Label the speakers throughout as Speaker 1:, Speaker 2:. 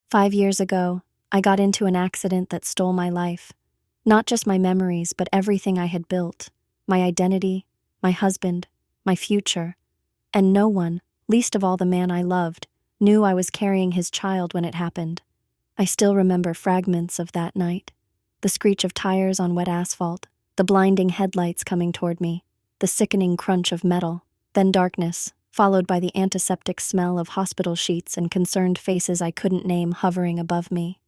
Speaker 1: 5 years ago, I got into an accident that stole my life. Not just my memories, but everything I had built. My identity, my husband, my future. And no one, least of all the man I loved, knew I was carrying his child when it happened. I still remember fragments of that night. The screech of tires on wet asphalt, the blinding headlights coming toward me, the sickening crunch of metal, then darkness, followed by the antiseptic smell of hospital sheets and concerned faces I couldn't name hovering above me.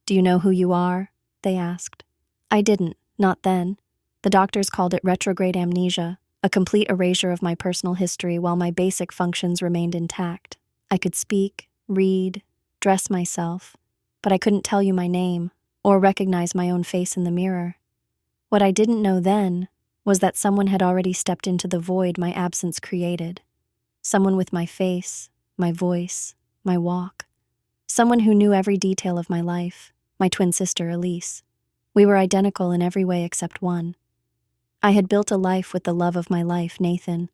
Speaker 1: "Do you know who you are?" they asked. I didn't, not then. The doctors called it retrograde amnesia, a complete erasure of my personal history while my basic functions remained intact. I could speak, read, dress myself, but I couldn't tell you my name or recognize my own face in the mirror. What I didn't know then was that someone had already stepped into the void my absence created. Someone with my face, my voice, my walk. Someone who knew every detail of my life, my twin sister Elise. We were identical in every way except one. I had built a life with the love of my life, Nathan,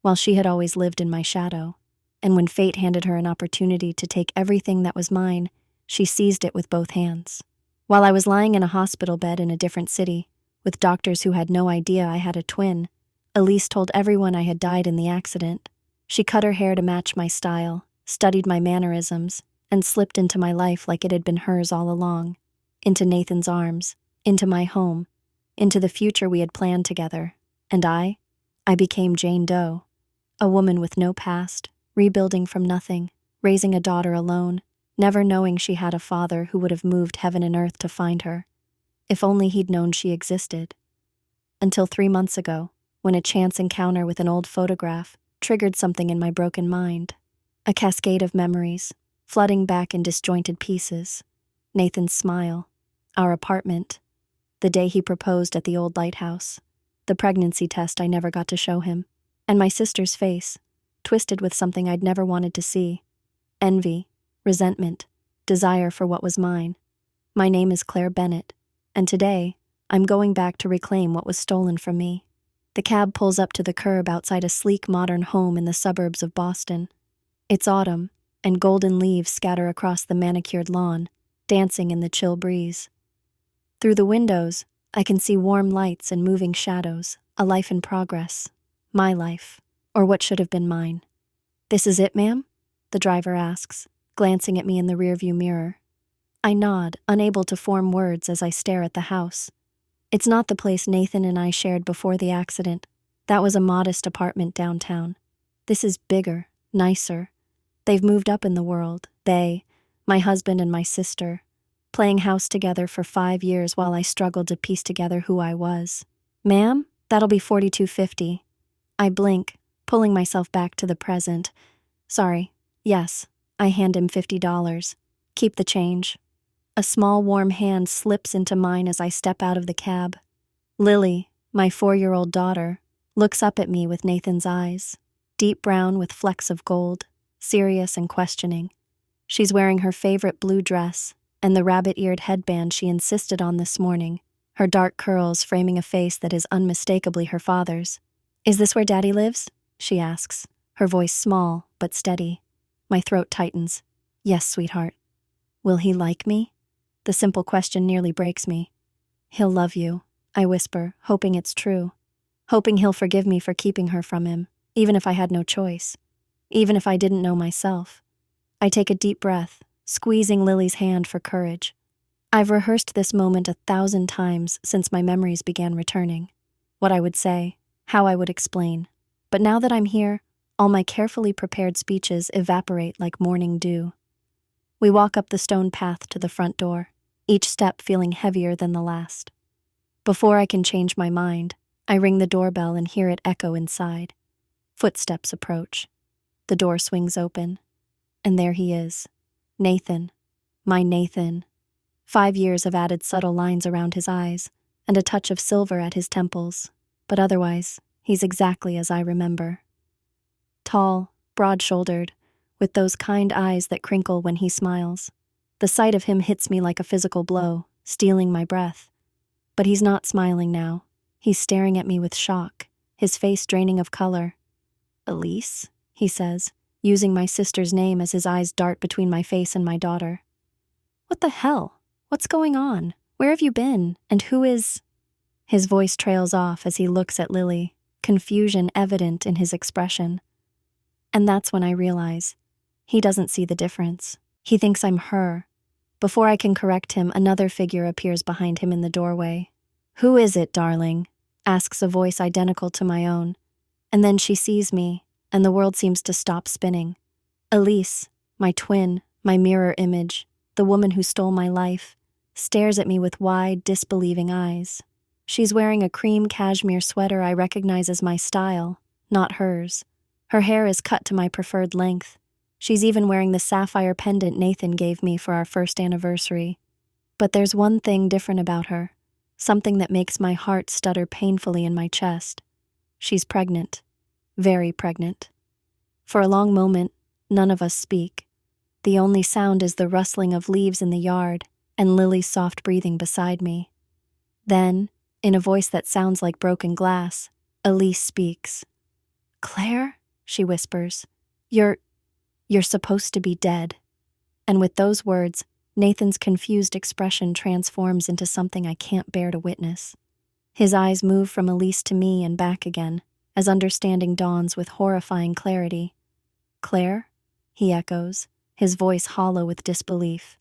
Speaker 1: while she had always lived in my shadow. And when fate handed her an opportunity to take everything that was mine, she seized it with both hands. While I was lying in a hospital bed in a different city, with doctors who had no idea I had a twin, Elise told everyone I had died in the accident. She cut her hair to match my style, studied my mannerisms, and slipped into my life like it had been hers all along. Into Nathan's arms, into my home, into the future we had planned together. And I became Jane Doe, a woman with no past, rebuilding from nothing, raising a daughter alone, never knowing she had a father who would have moved heaven and earth to find her. If only he'd known she existed. Until 3 months ago, when a chance encounter with an old photograph triggered something in my broken mind. A cascade of memories, flooding back in disjointed pieces. Nathan's smile, our apartment, the day he proposed at the old lighthouse, the pregnancy test I never got to show him, and my sister's face, twisted with something I'd never wanted to see. Envy, resentment, desire for what was mine. My name is Claire Bennett, and today, I'm going back to reclaim what was stolen from me. The cab pulls up to the curb outside a sleek modern home in the suburbs of Boston. It's autumn, and golden leaves scatter across the manicured lawn, dancing in the chill breeze. Through the windows, I can see warm lights and moving shadows, a life in progress. My life, or what should have been mine. "This is it, ma'am?" the driver asks, glancing at me in the rearview mirror. I nod, unable to form words as I stare at the house. It's not the place Nathan and I shared before the accident. That was a modest apartment downtown. This is bigger, nicer. They've moved up in the world. They, my husband and my sister, playing house together for 5 years while I struggled to piece together who I was. "Ma'am, that'll be $42.50. I blink, pulling myself back to the present. "Sorry, yes." I hand him $50. "Keep the change." A small warm hand slips into mine as I step out of the cab. Lily, my 4-year-old daughter, looks up at me with Nathan's eyes, deep brown with flecks of gold, serious and questioning. She's wearing her favorite blue dress and the rabbit-eared headband she insisted on this morning, her dark curls framing a face that is unmistakably her father's. "Is this where Daddy lives?" she asks, her voice small but steady. My throat tightens. "Yes, sweetheart." "Will he like me?" The simple question nearly breaks me. "He'll love you," I whisper, hoping it's true. Hoping he'll forgive me for keeping her from him, even if I had no choice. Even if I didn't know myself. I take a deep breath, squeezing Lily's hand for courage. I've rehearsed this moment 1,000 times since my memories began returning. What I would say, how I would explain. But now that I'm here, all my carefully prepared speeches evaporate like morning dew. We walk up the stone path to the front door, each step feeling heavier than the last. Before I can change my mind, I ring the doorbell and hear it echo inside. Footsteps approach. The door swings open. And there he is. Nathan. My Nathan. 5 years of added subtle lines around his eyes, and a touch of silver at his temples. But otherwise, he's exactly as I remember. Tall, broad-shouldered, with those kind eyes that crinkle when he smiles. The sight of him hits me like a physical blow, stealing my breath. But he's not smiling now. He's staring at me with shock, his face draining of color. "Elise?" he says, using my sister's name as his eyes dart between my face and my daughter. What the hell? What's going on? Where have you been? And who is—" His voice trails off as he looks at Lily, confusion evident in his expression. And that's when I realize he doesn't see the difference. He thinks I'm her. Before I can correct him, another figure appears behind him in the doorway. "Who is it, darling?" asks a voice identical to my own. And then she sees me, and the world seems to stop spinning. Elise, my twin, my mirror image, the woman who stole my life, stares at me with wide, disbelieving eyes. She's wearing a cream cashmere sweater I recognize as my style, not hers. Her hair is cut to my preferred length. She's even wearing the sapphire pendant Nathan gave me for our first anniversary. But there's one thing different about her, something that makes my heart stutter painfully in my chest. She's pregnant. Very pregnant. For a long moment, none of us speak. The only sound is the rustling of leaves in the yard and Lily's soft breathing beside me. Then, in a voice that sounds like broken glass, Elise speaks. "Claire," she whispers, You're supposed to be dead." And with those words, Nathan's confused expression transforms into something I can't bear to witness. His eyes move from Elise to me and back again, as understanding dawns with horrifying clarity. "Claire?" he echoes, his voice hollow with disbelief.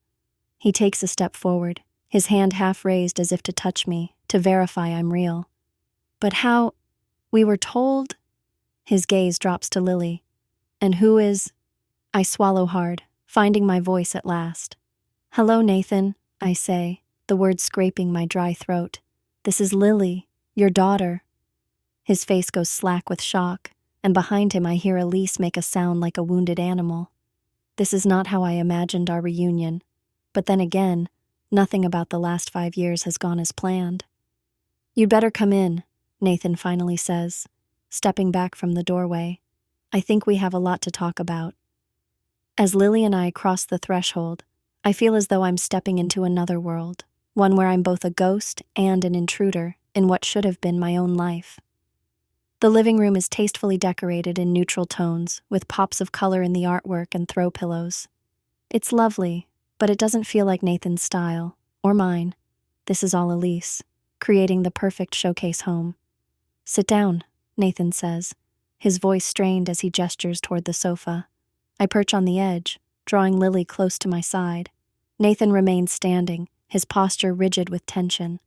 Speaker 1: He takes a step forward, his hand half raised as if to touch me, to verify I'm real. "But how? We were told—" His gaze drops to Lily. "And who is—" I swallow hard, finding my voice at last. "Hello, Nathan," I say, the words scraping my dry throat. "This is Lily, your daughter." His face goes slack with shock, and behind him I hear Elise make a sound like a wounded animal. This is not how I imagined our reunion, but then again, nothing about the last 5 years has gone as planned. "You'd better come in," Nathan finally says, stepping back from the doorway. "I think we have a lot to talk about." As Lily and I cross the threshold, I feel as though I'm stepping into another world, one where I'm both a ghost and an intruder in what should have been my own life. The living room is tastefully decorated in neutral tones, with pops of color in the artwork and throw pillows. It's lovely, but it doesn't feel like Nathan's style, or mine. This is all Elise, creating the perfect showcase home. "Sit down," Nathan says, his voice strained as he gestures toward the sofa. I perch on the edge, drawing Lily close to my side. Nathan remains standing, his posture rigid with tension.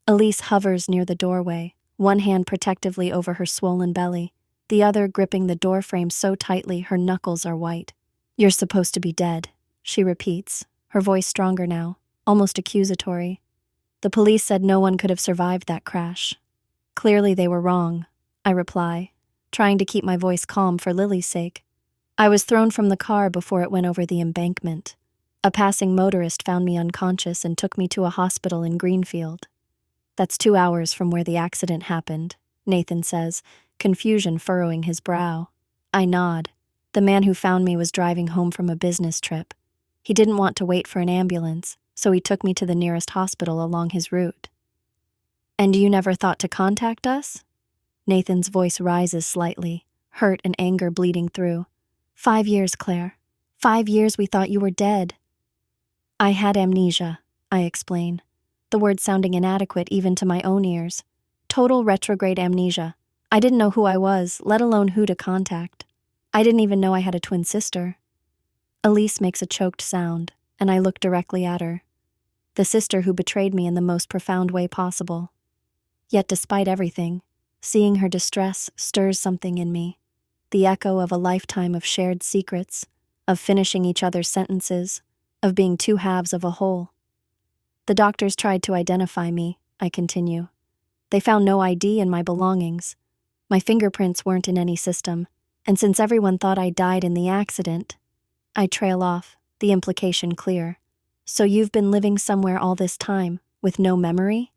Speaker 1: Elise hovers near the doorway, one hand protectively over her swollen belly, the other gripping the doorframe so tightly her knuckles are white. "You're supposed to be dead," she repeats, her voice stronger now, almost accusatory. "The police said no one could have survived that crash." "Clearly they were wrong," I reply, trying to keep my voice calm for Lily's sake. "I was thrown from the car before it went over the embankment. A passing motorist found me unconscious and took me to a hospital in Greenfield. That's 2 hours from where the accident happened," Nathan says, confusion furrowing his brow. I nod. The man who found me was driving home from a business trip. He didn't want to wait for an ambulance, so he took me to the nearest hospital along his route. "And you never thought to contact us?" Nathan's voice rises slightly, hurt and anger bleeding through. 5 years, Claire. 5 years we thought you were dead." "I had amnesia," I explain, the word sounding inadequate even to my own ears. "Total retrograde amnesia. I didn't know who I was, let alone who to contact. I didn't even know I had a twin sister." Elise makes a choked sound, and I look directly at her. The sister who betrayed me in the most profound way possible. Yet despite everything, seeing her distress stirs something in me. The echo of a lifetime of shared secrets, of finishing each other's sentences, of being two halves of a whole. "The doctors tried to identify me," I continue. "They found no ID in my belongings. My fingerprints weren't in any system, and since everyone thought I died in the accident—" I trail off, the implication clear. "So you've been living somewhere all this time, with no memory?"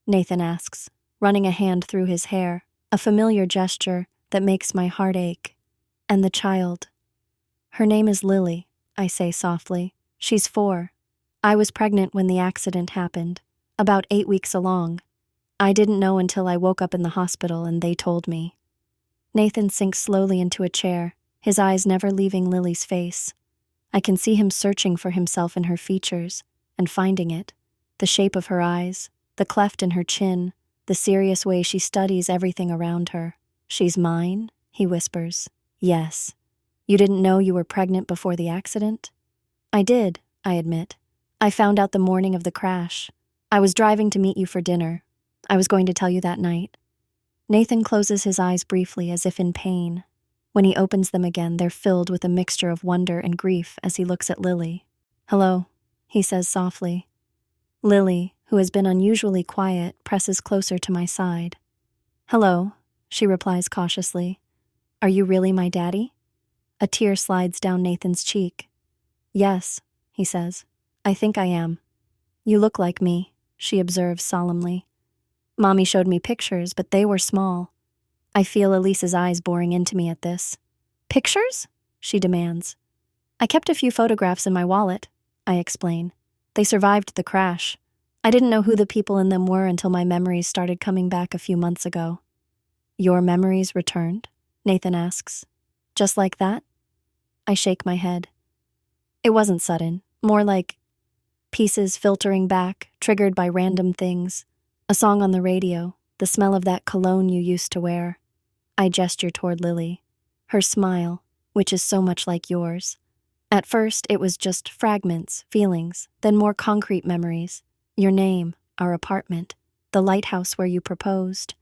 Speaker 1: Nathan asks, running a hand through his hair, a familiar gesture that makes my heart ache. "And the child?" "Her name is Lily," I say softly. "She's 4. I was pregnant when the accident happened, about 8 weeks along. I didn't know until I woke up in the hospital and they told me." Nathan sinks slowly into a chair, his eyes never leaving Lily's face. I can see him searching for himself in her features, and finding it. The shape of her eyes, the cleft in her chin, the serious way she studies everything around her. "She's mine?" he whispers. "Yes. You didn't know you were pregnant before the accident?" "I did," I admit. "I found out the morning of the crash. I was driving to meet you for dinner. I was going to tell you that night." Nathan closes his eyes briefly as if in pain. When he opens them again, they're filled with a mixture of wonder and grief as he looks at Lily. "Hello," he says softly. Lily, who has been unusually quiet, presses closer to my side. "Hello," she replies cautiously. "Are you really my daddy?" A tear slides down Nathan's cheek. "Yes," he says. "I think I am." "You look like me," she observes solemnly. "Mommy showed me pictures, but they were small." I feel Elise's eyes boring into me at this. "Pictures?" she demands. "I kept a few photographs in my wallet," I explain. "They survived the crash. I didn't know who the people in them were until my memories started coming back a few months ago." "Your memories returned?" Nathan asks. "Just like that?" I shake my head. "It wasn't sudden, more like pieces filtering back, triggered by random things. A song on the radio, the smell of that cologne you used to wear." I gesture toward Lily. Her smile, which is so much like yours. At first, it was just fragments, feelings, then more concrete memories. Your name, our apartment, the lighthouse where you proposed.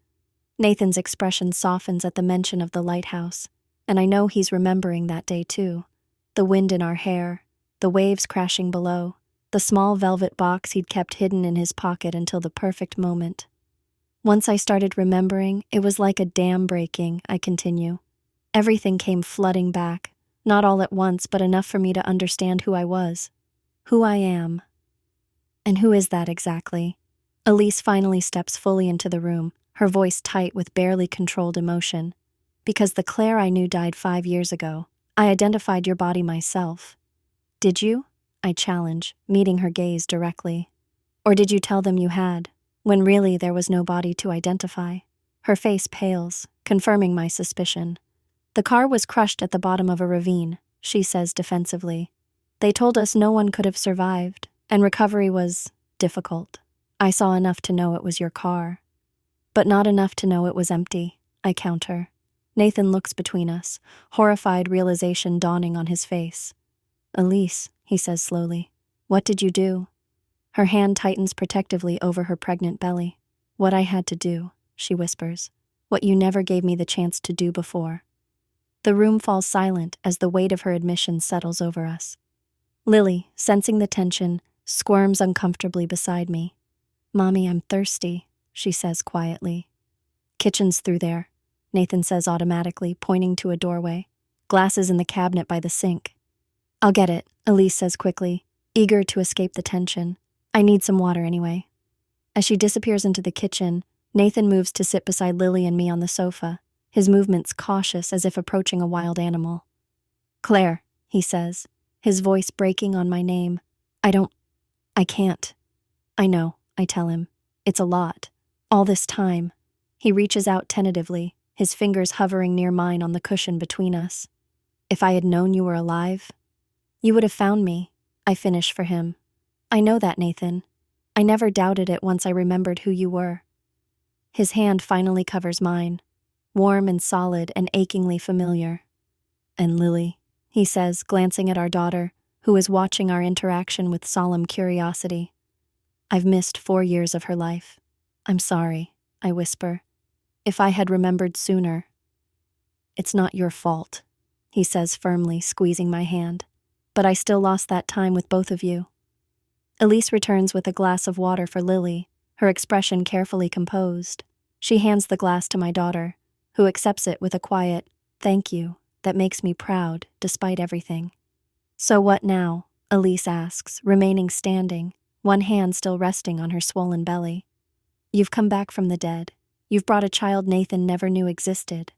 Speaker 1: Nathan's expression softens at the mention of the lighthouse, and I know he's remembering that day too. The wind in our hair, the waves crashing below, the small velvet box he'd kept hidden in his pocket until the perfect moment. Once I started remembering, it was like a dam breaking, I continue. Everything came flooding back, not all at once, but enough for me to understand who I was, who I am. And who is that exactly? Elise finally steps fully into the room, her voice tight with barely controlled emotion. "Because the Claire I knew died 5 years ago. I identified your body myself." "Did you?" I challenge, meeting her gaze directly. "Or did you tell them you had, when really there was no body to identify?" Her face pales, confirming my suspicion. "The car was crushed at the bottom of a ravine," she says defensively. "They told us no one could have survived, and recovery was difficult. I saw enough to know it was your car." "But not enough to know it was empty," I counter. Nathan looks between us, horrified realization dawning on his face. "Elise," he says slowly, "what did you do?" Her hand tightens protectively over her pregnant belly. "What I had to do," she whispers. "What you never gave me the chance to do before." The room falls silent as the weight of her admission settles over us. Lily, sensing the tension, squirms uncomfortably beside me. "Mommy, I'm thirsty," she says quietly. "Kitchen's through there," Nathan says automatically, pointing to a doorway. "Glasses in the cabinet by the sink." "I'll get it," Elise says quickly, eager to escape the tension. "I need some water anyway." As she disappears into the kitchen, Nathan moves to sit beside Lily and me on the sofa, his movements cautious as if approaching a wild animal. "Claire," he says, his voice breaking on my name. I can't." "I know," I tell him. "It's a lot. All this time." He reaches out tentatively, his fingers hovering near mine on the cushion between us. "If I had known you were alive, you would have found me," I finish for him. "I know that, Nathan. I never doubted it once I remembered who you were." His hand finally covers mine, warm and solid and achingly familiar. "And Lily," he says, glancing at our daughter, who is watching our interaction with solemn curiosity. "I've missed 4 years of her life. I'm sorry," I whisper. "If I had remembered sooner." "It's not your fault," he says firmly, squeezing my hand. "But I still lost that time with both of you." Elise returns with a glass of water for Lily, her expression carefully composed. She hands the glass to my daughter, who accepts it with a quiet, "Thank you," that makes me proud, despite everything. "So what now?" Elise asks, remaining standing, one hand still resting on her swollen belly. "You've come back from the dead. You've brought a child Nathan never knew existed.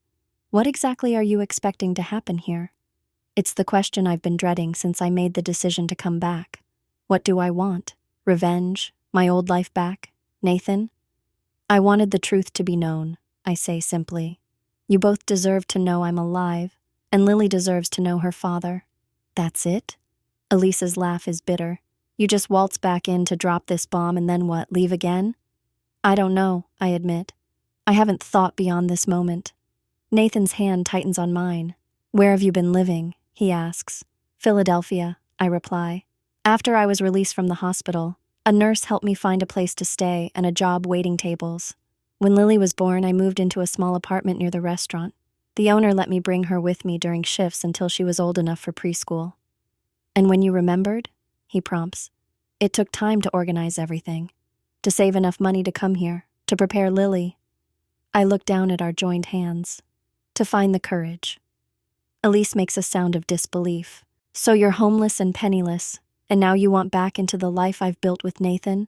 Speaker 1: What exactly are you expecting to happen here?" It's the question I've been dreading since I made the decision to come back. What do I want? Revenge? My old life back? Nathan? "I wanted the truth to be known," I say simply. "You both deserve to know I'm alive, and Lily deserves to know her father." "That's it?" Elise's laugh is bitter. You just waltz back in to drop this bomb and then what, leave again? I don't know, I admit. I haven't thought beyond this moment. Nathan's hand tightens on mine. Where have you been living? He asks. Philadelphia, I reply. After I was released from the hospital, a nurse helped me find a place to stay and a job waiting tables. When Lily was born, I moved into a small apartment near the restaurant. The owner let me bring her with me during shifts until she was old enough for preschool. And when you remembered? He prompts. It took time to organize everything, to save enough money to come here, to prepare Lily. I look down at our joined hands, to find the courage. Elise makes a sound of disbelief. So you're homeless and penniless, and now you want back into the life I've built with Nathan?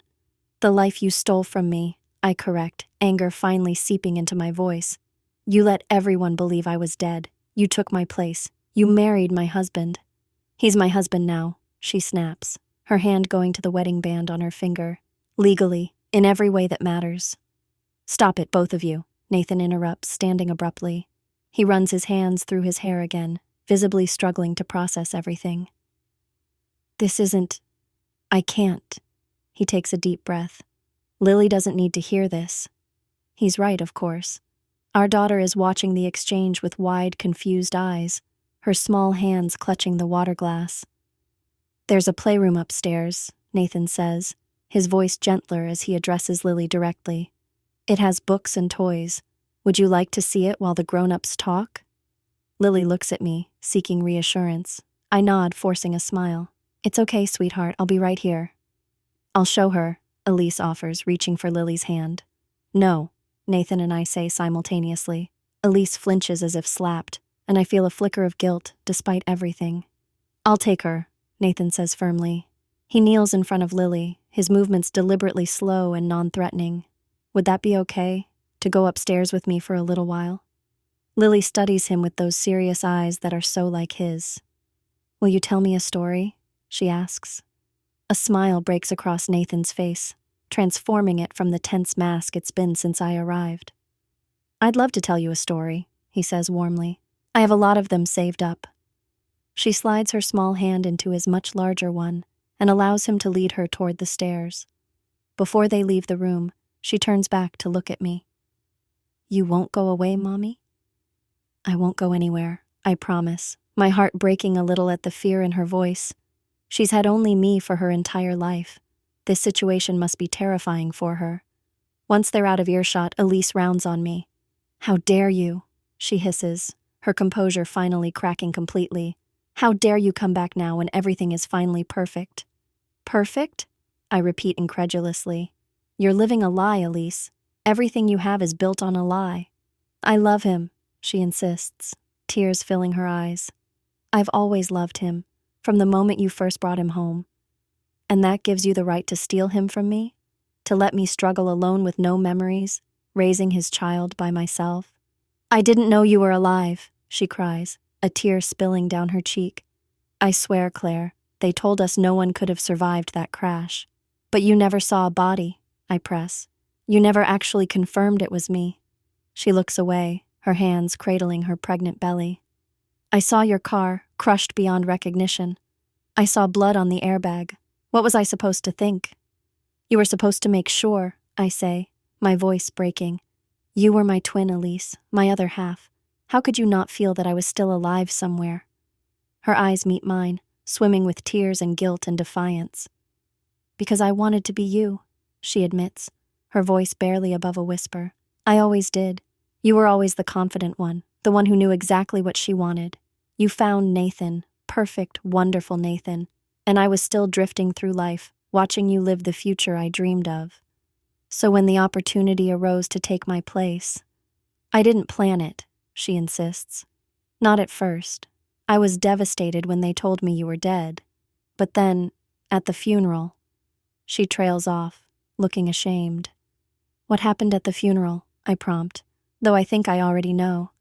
Speaker 1: The life you stole from me, I correct, anger finally seeping into my voice. You let everyone believe I was dead. You took my place. You married my husband. He's my husband now, she snaps, her hand going to the wedding band on her finger. Legally, in every way that matters. Stop it, both of you, Nathan interrupts, standing abruptly. He runs his hands through his hair again, visibly struggling to process everything. This isn't... I can't. He takes a deep breath. Lily doesn't need to hear this. He's right, of course. Our daughter is watching the exchange with wide, confused eyes, her small hands clutching the water glass. There's a playroom upstairs, Nathan says, his voice gentler as he addresses Lily directly. It has books and toys. Would you like to see it while the grown-ups talk? Lily looks at me, seeking reassurance. I nod, forcing a smile. It's okay, sweetheart, I'll be right here. I'll show her, Elise offers, reaching for Lily's hand. No, Nathan and I say simultaneously. Elise flinches as if slapped, and I feel a flicker of guilt, despite everything. I'll take her, Nathan says firmly. He kneels in front of Lily, his movements deliberately slow and non-threatening. Would that be okay, to go upstairs with me for a little while? Lily studies him with those serious eyes that are so like his. Will you tell me a story? She asks. A smile breaks across Nathan's face, transforming it from the tense mask it's been since I arrived. I'd love to tell you a story, he says warmly. I have a lot of them saved up. She slides her small hand into his much larger one and allows him to lead her toward the stairs. Before they leave the room, she turns back to look at me. You won't go away, Mommy? I won't go anywhere, I promise, my heart breaking a little at the fear in her voice. She's had only me for her entire life. This situation must be terrifying for her. Once they're out of earshot, Elise rounds on me. How dare you? She hisses, her composure finally cracking completely. How dare you come back now when everything is finally perfect? Perfect? I repeat incredulously. You're living a lie, Elise. Everything you have is built on a lie. I love him, she insists, tears filling her eyes. I've always loved him, from the moment you first brought him home. And that gives you the right to steal him from me? To let me struggle alone with no memories, raising his child by myself? I didn't know you were alive, she cries, a tear spilling down her cheek. I swear, Claire, they told us no one could have survived that crash. But you never saw a body, I press. You never actually confirmed it was me. She looks away, her hands cradling her pregnant belly. I saw your car, crushed beyond recognition. I saw blood on the airbag. What was I supposed to think? You were supposed to make sure, I say, my voice breaking. You were my twin, Elise, my other half. How could you not feel that I was still alive somewhere? Her eyes meet mine, swimming with tears and guilt and defiance. Because I wanted to be you, she admits, her voice barely above a whisper. I always did. You were always the confident one, the one who knew exactly what she wanted. You found Nathan, perfect, wonderful Nathan, and I was still drifting through life, watching you live the future I dreamed of. So when the opportunity arose to take my place, I didn't plan it, she insists. Not at first. I was devastated when they told me you were dead. But then, at the funeral, she trails off, looking ashamed. What happened at the funeral? I prompt, though I think I already know.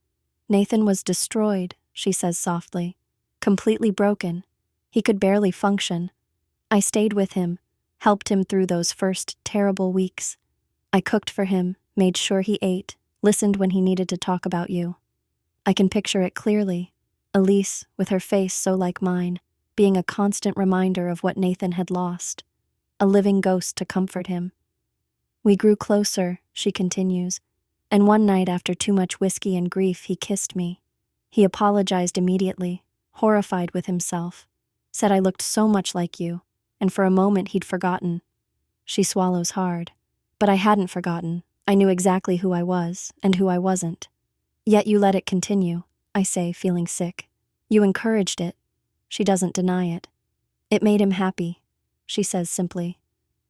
Speaker 1: Nathan was destroyed, she says softly. Completely broken. He could barely function. I stayed with him, helped him through those first terrible weeks. I cooked for him, made sure he ate, listened when he needed to talk about you. I can picture it clearly. Elise, with her face so like mine, being a constant reminder of what Nathan had lost, a living ghost to comfort him. We grew closer, she continues, and one night after too much whiskey and grief, he kissed me. He apologized immediately, horrified with himself, said I looked so much like you, and for a moment he'd forgotten. She swallows hard. But I hadn't forgotten. I knew exactly who I was and who I wasn't. Yet you let it continue, I say, feeling sick. You encouraged it. She doesn't deny it. It made him happy, she says simply,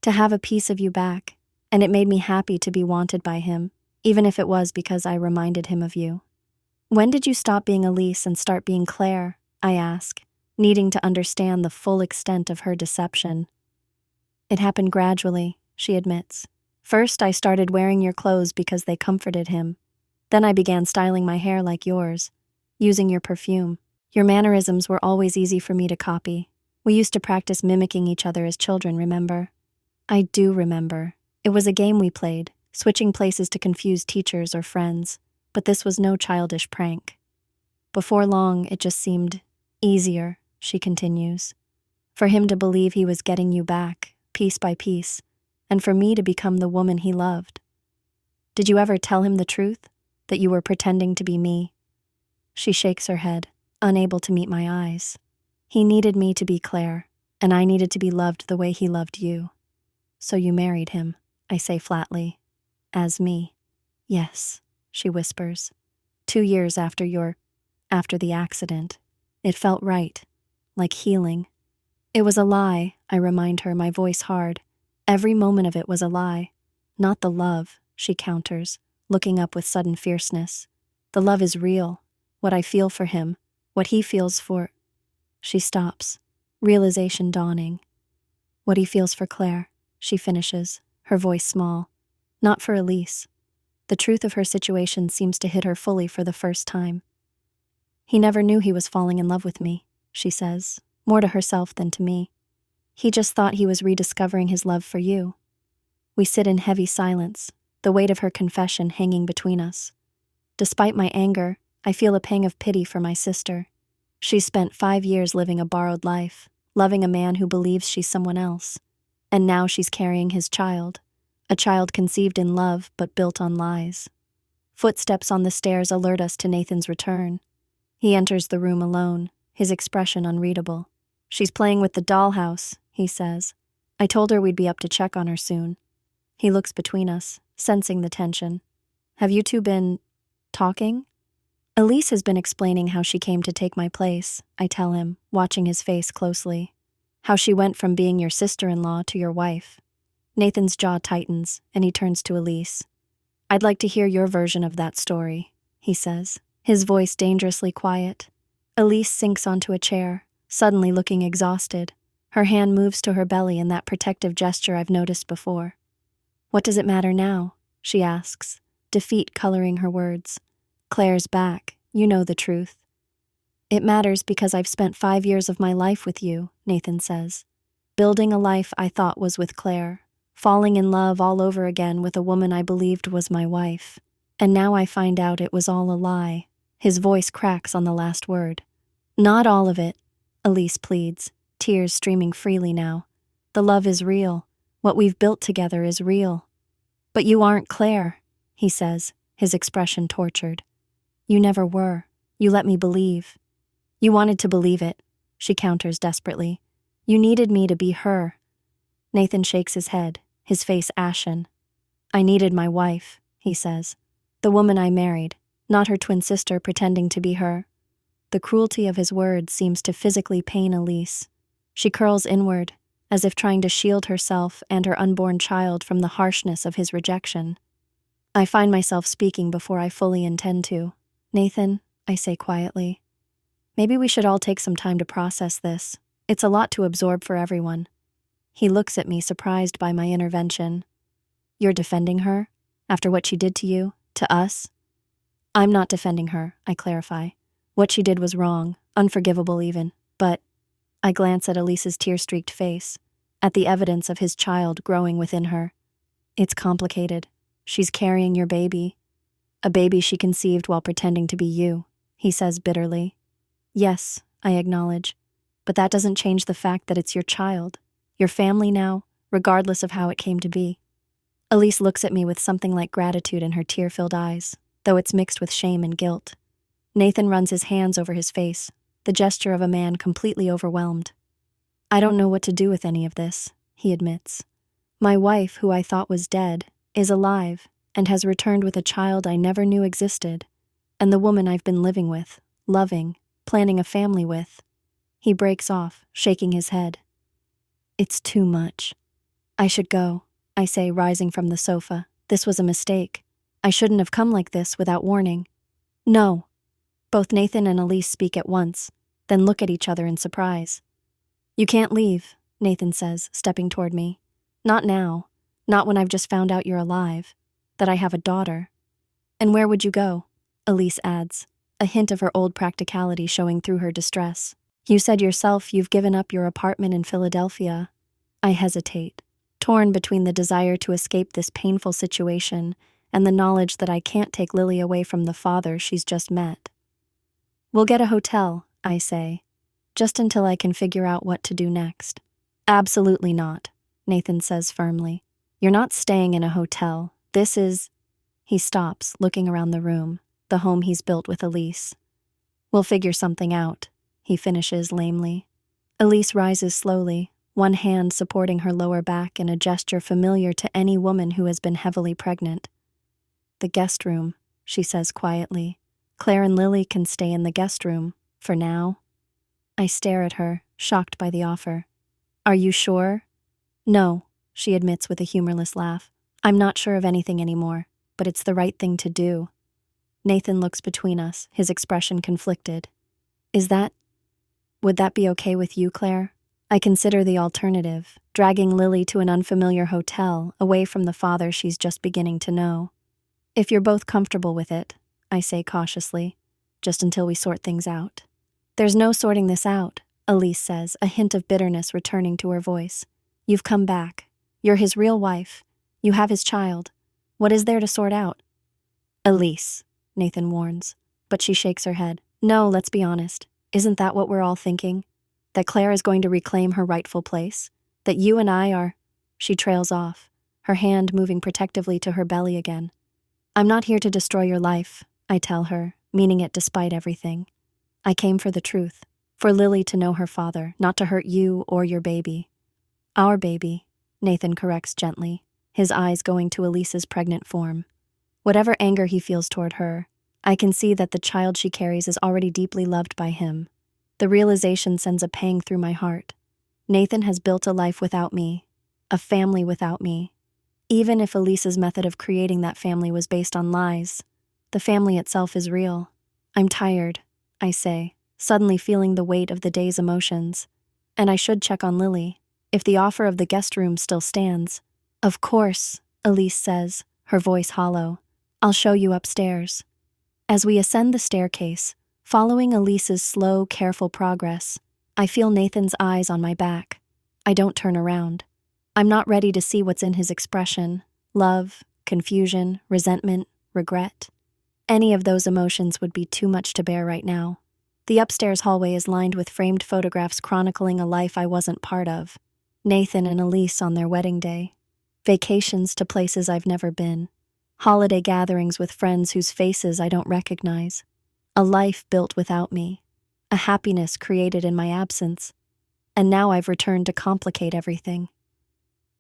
Speaker 1: to have a piece of you back, and it made me happy to be wanted by him, even if it was because I reminded him of you. When did you stop being Elise and start being Claire? I ask, needing to understand the full extent of her deception. It happened gradually, she admits. First, I started wearing your clothes because they comforted him. Then I began styling my hair like yours, using your perfume. Your mannerisms were always easy for me to copy. We used to practice mimicking each other as children, remember? I do remember. It was a game we played, switching places to confuse teachers or friends, but this was no childish prank. Before long, it just seemed easier, she continues, for him to believe he was getting you back, piece by piece, and for me to become the woman he loved. Did you ever tell him the truth, that you were pretending to be me? She shakes her head, unable to meet my eyes. He needed me to be Claire, and I needed to be loved the way he loved you. So you married him, I say flatly. As me. Yes, she whispers. 2 years after the accident. It felt right, like healing. It was a lie, I remind her, my voice hard. Every moment of it was a lie. Not the love, she counters, looking up with sudden fierceness. The love is real, what I feel for him, what he feels for... She stops, realization dawning. What he feels for Claire, she finishes, her voice small. Not for Elise. The truth of her situation seems to hit her fully for the first time. He never knew he was falling in love with me, she says, more to herself than to me. He just thought he was rediscovering his love for you. We sit in heavy silence, the weight of her confession hanging between us. Despite my anger, I feel a pang of pity for my sister. She's spent 5 years living a borrowed life, loving a man who believes she's someone else. And now she's carrying his child, a child conceived in love but built on lies. Footsteps on the stairs alert us to Nathan's return. He enters the room alone, his expression unreadable. She's playing with the dollhouse, he says. I told her we'd be up to check on her soon. He looks between us, sensing the tension. Have you two been... talking? Elise has been explaining how she came to take my place, I tell him, watching his face closely. How she went from being your sister-in-law to your wife. Nathan's jaw tightens, and he turns to Elise. I'd like to hear your version of that story, he says, his voice dangerously quiet. Elise sinks onto a chair, suddenly looking exhausted. Her hand moves to her belly in that protective gesture I've noticed before. What does it matter now? She asks, defeat coloring her words. Claire's back, you know the truth. It matters because I've spent 5 years of my life with you, Nathan says. Building a life I thought was with Claire. Falling in love all over again with a woman I believed was my wife. And now I find out it was all a lie. His voice cracks on the last word. Not all of it, Elise pleads, tears streaming freely now. The love is real. What we've built together is real. But you aren't Claire, he says, his expression tortured. You never were. You let me believe. You wanted to believe it, she counters desperately. You needed me to be her. Nathan shakes his head, his face ashen. I needed my wife, he says. The woman I married, not her twin sister pretending to be her. The cruelty of his words seems to physically pain Elise. She curls inward, as if trying to shield herself and her unborn child from the harshness of his rejection. I find myself speaking before I fully intend to. Nathan, I say quietly, maybe we should all take some time to process this. It's a lot to absorb for everyone. He looks at me, surprised by my intervention. You're defending her? After what she did to you? To us? I'm not defending her, I clarify. What she did was wrong, unforgivable even, but... I glance at Elise's tear-streaked face, at the evidence of his child growing within her. It's complicated. She's carrying your baby. A baby she conceived while pretending to be you, he says bitterly. Yes, I acknowledge. but that doesn't change the fact that it's your child, your family now, regardless of how it came to be. Elise looks at me with something like gratitude in her tear-filled eyes, though it's mixed with shame and guilt. Nathan runs his hands over his face, the gesture of a man completely overwhelmed. I don't know what to do with any of this, he admits. My wife, who I thought was dead, is alive and has returned with a child I never knew existed, and the woman I've been living with, loving, planning a family with. He breaks off, shaking his head. It's too much. I should go, I say, rising from the sofa. This was a mistake. I shouldn't have come like this without warning. No. Both Nathan and Elise speak at once, then look at each other in surprise. You can't leave, Nathan says, stepping toward me. Not now. Not when I've just found out you're alive, that I have a daughter. And where would you go? Elise adds, a hint of her old practicality showing through her distress. You said yourself you've given up your apartment in Philadelphia. I hesitate, torn between the desire to escape this painful situation and the knowledge that I can't take Lily away from the father she's just met. We'll get a hotel, I say, just until I can figure out what to do next. Absolutely not, Nathan says firmly. You're not staying in a hotel. This is… He stops, looking around the room, the home he's built with Elise. We'll figure something out, he finishes lamely. Elise rises slowly, one hand supporting her lower back in a gesture familiar to any woman who has been heavily pregnant. The guest room, she says quietly. Claire and Lily can stay in the guest room, for now. I stare at her, shocked by the offer. Are you sure? No, she admits with a humorless laugh. I'm not sure of anything anymore, but it's the right thing to do. Nathan looks between us, his expression conflicted. Would that be okay with you, Claire? I consider the alternative, dragging Lily to an unfamiliar hotel, away from the father she's just beginning to know. If you're both comfortable with it, I say cautiously, just until we sort things out. There's no sorting this out, Elise says, a hint of bitterness returning to her voice. You've come back. You're his real wife. You have his child. What is there to sort out? Elise, Nathan warns, but she shakes her head. No, let's be honest. Isn't that what we're all thinking? That Claire is going to reclaim her rightful place? That you and I are… She trails off, her hand moving protectively to her belly again. I'm not here to destroy your life, I tell her, meaning it despite everything. I came for the truth, for Lily to know her father, not to hurt you or your baby. Our baby, Nathan corrects gently, his eyes going to Elise's pregnant form. Whatever anger he feels toward her, I can see that the child she carries is already deeply loved by him. The realization sends a pang through my heart. Nathan has built a life without me, a family without me. Even if Elise's method of creating that family was based on lies, the family itself is real. I'm tired, I say, suddenly feeling the weight of the day's emotions. And I should check on Lily, if the offer of the guest room still stands. Of course, Elise says, her voice hollow. I'll show you upstairs. As we ascend the staircase, following Elise's slow, careful progress, I feel Nathan's eyes on my back. I don't turn around. I'm not ready to see what's in his expression. Love, confusion, resentment, regret. Any of those emotions would be too much to bear right now. The upstairs hallway is lined with framed photographs chronicling a life I wasn't part of. Nathan and Elise on their wedding day. Vacations to places I've never been. Holiday gatherings with friends whose faces I don't recognize. A life built without me. A happiness created in my absence. And now I've returned to complicate everything.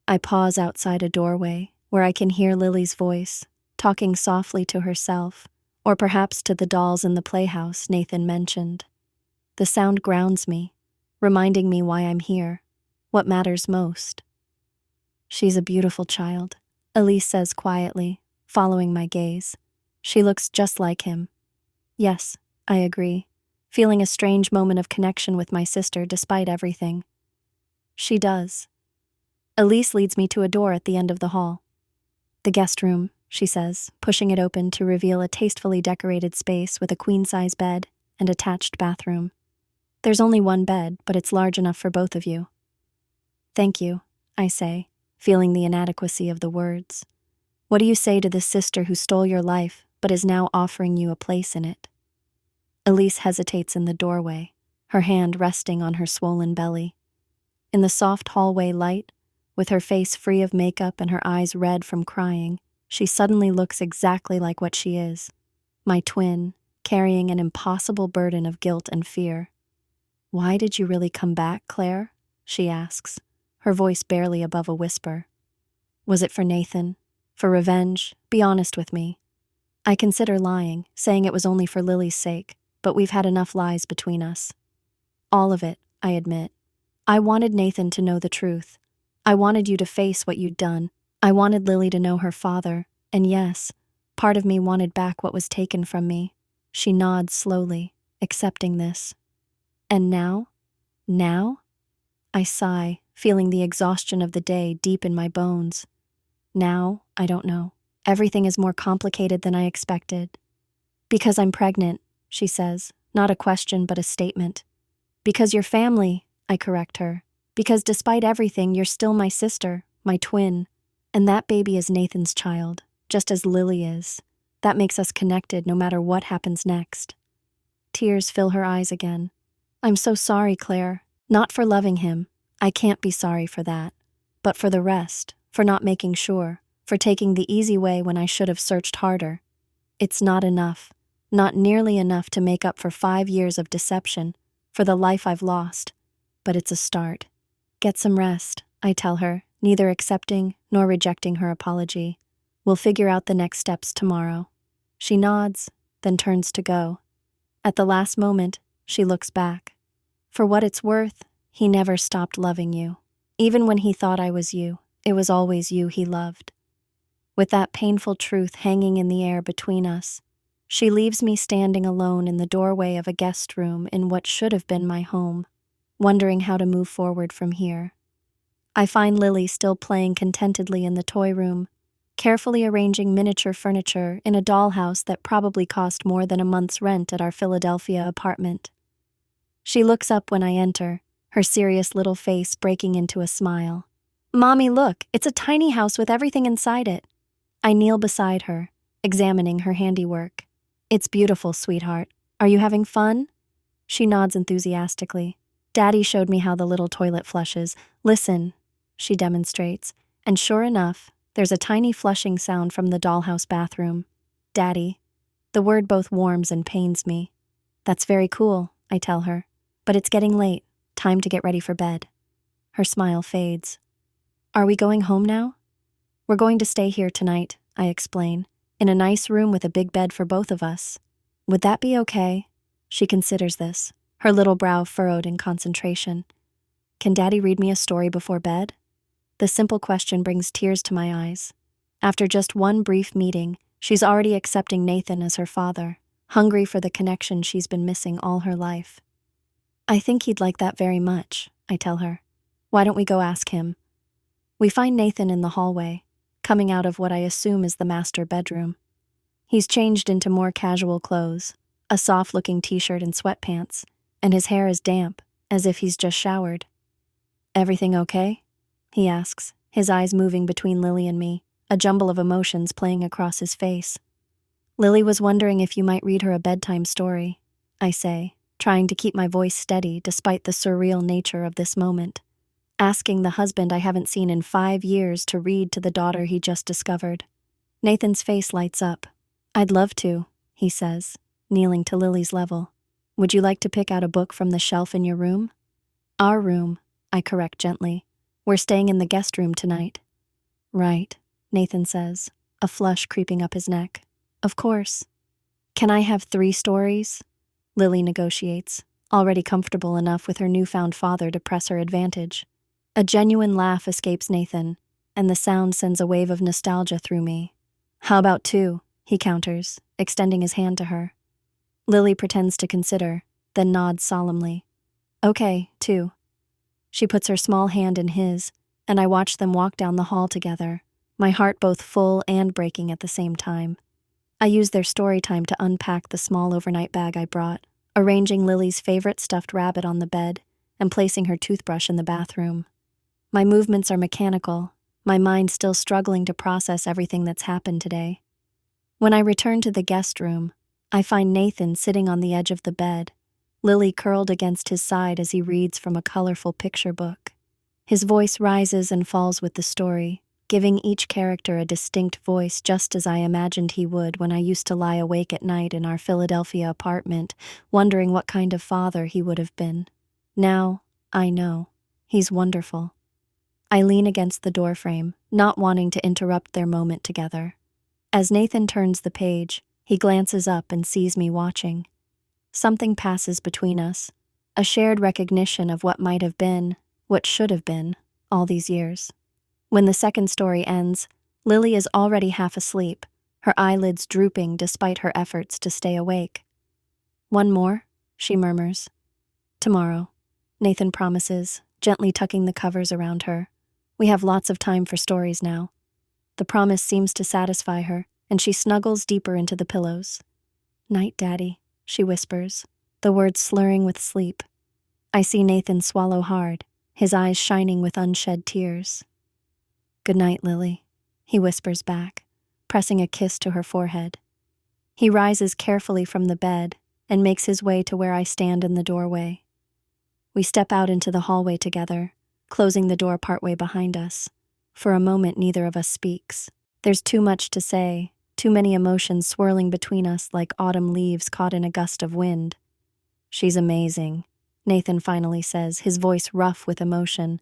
Speaker 1: I pause outside a doorway where I can hear Lily's voice, talking softly to herself, or perhaps to the dolls in the playhouse Nathan mentioned. The sound grounds me, reminding me why I'm here, what matters most. She's a beautiful child, Elise says quietly, following my gaze. She looks just like him. Yes, I agree, feeling a strange moment of connection with my sister despite everything. She does. Elise leads me to a door at the end of the hall. The guest room, she says, pushing it open to reveal a tastefully decorated space with a queen-size bed and attached bathroom. There's only one bed, but it's large enough for both of you. Thank you, I say, feeling the inadequacy of the words. What do you say to this sister who stole your life but is now offering you a place in it? Elise hesitates in the doorway, her hand resting on her swollen belly. In the soft hallway light, with her face free of makeup and her eyes red from crying, she suddenly looks exactly like what she is, my twin, carrying an impossible burden of guilt and fear. "Why did you really come back, Claire?" she asks, her voice barely above a whisper. "Was it for Nathan? For revenge? Be honest with me." I consider lying, saying it was only for Lily's sake, but we've had enough lies between us. All of it, I admit. I wanted Nathan to know the truth. I wanted you to face what you'd done. I wanted Lily to know her father, and yes, part of me wanted back what was taken from me. She nods slowly, accepting this. And now? Now? I sigh, feeling the exhaustion of the day deep in my bones. Now, I don't know. Everything is more complicated than I expected. "Because I'm pregnant," she says, not a question but a statement. "Because your family," I correct her. "Because despite everything, you're still my sister, my twin. And that baby is Nathan's child, just as Lily is. That makes us connected no matter what happens next." Tears fill her eyes again. "I'm so sorry, Claire. Not for loving him. I can't be sorry for that. But for the rest, for not making sure, for taking the easy way when I should have searched harder. It's not enough. Not nearly enough to make up for 5 years of deception, for the life I've lost. But it's a start. Get some rest," I tell her, neither accepting nor rejecting her apology. "We'll figure out the next steps tomorrow." She nods, then turns to go. At the last moment, she looks back. "For what it's worth, he never stopped loving you. Even when he thought I was you, it was always you he loved." With that painful truth hanging in the air between us, she leaves me standing alone in the doorway of a guest room in what should have been my home, wondering how to move forward from here. I find Lily still playing contentedly in the toy room, carefully arranging miniature furniture in a dollhouse that probably cost more than a month's rent at our Philadelphia apartment. She looks up when I enter, her serious little face breaking into a smile. "Mommy, look, it's a tiny house with everything inside it." I kneel beside her, examining her handiwork. "It's beautiful, sweetheart. Are you having fun?" She nods enthusiastically. "Daddy showed me how the little toilet flushes. Listen," she demonstrates, and sure enough, there's a tiny flushing sound from the dollhouse bathroom. "Daddy." The word both warms and pains me. "That's very cool," I tell her. "But it's getting late. Time to get ready for bed." Her smile fades. "Are we going home now?" "We're going to stay here tonight," I explain, "in a nice room with a big bed for both of us. Would that be okay?" She considers this, her little brow furrowed in concentration. "Can Daddy read me a story before bed?" The simple question brings tears to my eyes. After just one brief meeting, she's already accepting Nathan as her father, hungry for the connection she's been missing all her life. "I think he'd like that very much," I tell her. "Why don't we go ask him?" We find Nathan in the hallway, coming out of what I assume is the master bedroom. He's changed into more casual clothes, a soft-looking t-shirt and sweatpants, and his hair is damp, as if he's just showered. "Everything okay?" he asks, his eyes moving between Lily and me, a jumble of emotions playing across his face. "Lily was wondering if you might read her a bedtime story," I say, trying to keep my voice steady despite the surreal nature of this moment. Asking the husband I haven't seen in 5 years to read to the daughter he just discovered. Nathan's face lights up. "I'd love to," he says, kneeling to Lily's level. "Would you like to pick out a book from the shelf in your room?" "Our room," I correct gently. "We're staying in the guest room tonight." "Right," Nathan says, a flush creeping up his neck. "Of course." "Can I have 3 stories?" Lily negotiates, already comfortable enough with her newfound father to press her advantage. A genuine laugh escapes Nathan, and the sound sends a wave of nostalgia through me. "How about 2?" he counters, extending his hand to her. Lily pretends to consider, then nods solemnly. "Okay, 2. She puts her small hand in his, and I watch them walk down the hall together, my heart both full and breaking at the same time. I use their story time to unpack the small overnight bag I brought, arranging Lily's favorite stuffed rabbit on the bed and placing her toothbrush in the bathroom. My movements are mechanical, my mind still struggling to process everything that's happened today. When I return to the guest room, I find Nathan sitting on the edge of the bed, Lily curled against his side as he reads from a colorful picture book. His voice rises and falls with the story, giving each character a distinct voice just as I imagined he would when I used to lie awake at night in our Philadelphia apartment, wondering what kind of father he would have been. Now, I know. He's wonderful. I lean against the doorframe, not wanting to interrupt their moment together. As Nathan turns the page, he glances up and sees me watching. Something passes between us, a shared recognition of what might have been, what should have been, all these years. When the second story ends, Lily is already half asleep, her eyelids drooping despite her efforts to stay awake. "One more?" she murmurs. "Tomorrow," Nathan promises, gently tucking the covers around her. We have lots of time for stories now. The promise seems to satisfy her, and she snuggles deeper into the pillows. "Night, Daddy," she whispers, the words slurring with sleep. I see Nathan swallow hard, his eyes shining with unshed tears. "Good night, Lily," he whispers back, pressing a kiss to her forehead. He rises carefully from the bed and makes his way to where I stand in the doorway. We step out into the hallway together, closing the door partway behind us. For a moment, neither of us speaks. There's too much to say, too many emotions swirling between us like autumn leaves caught in a gust of wind. "She's amazing," Nathan finally says, his voice rough with emotion.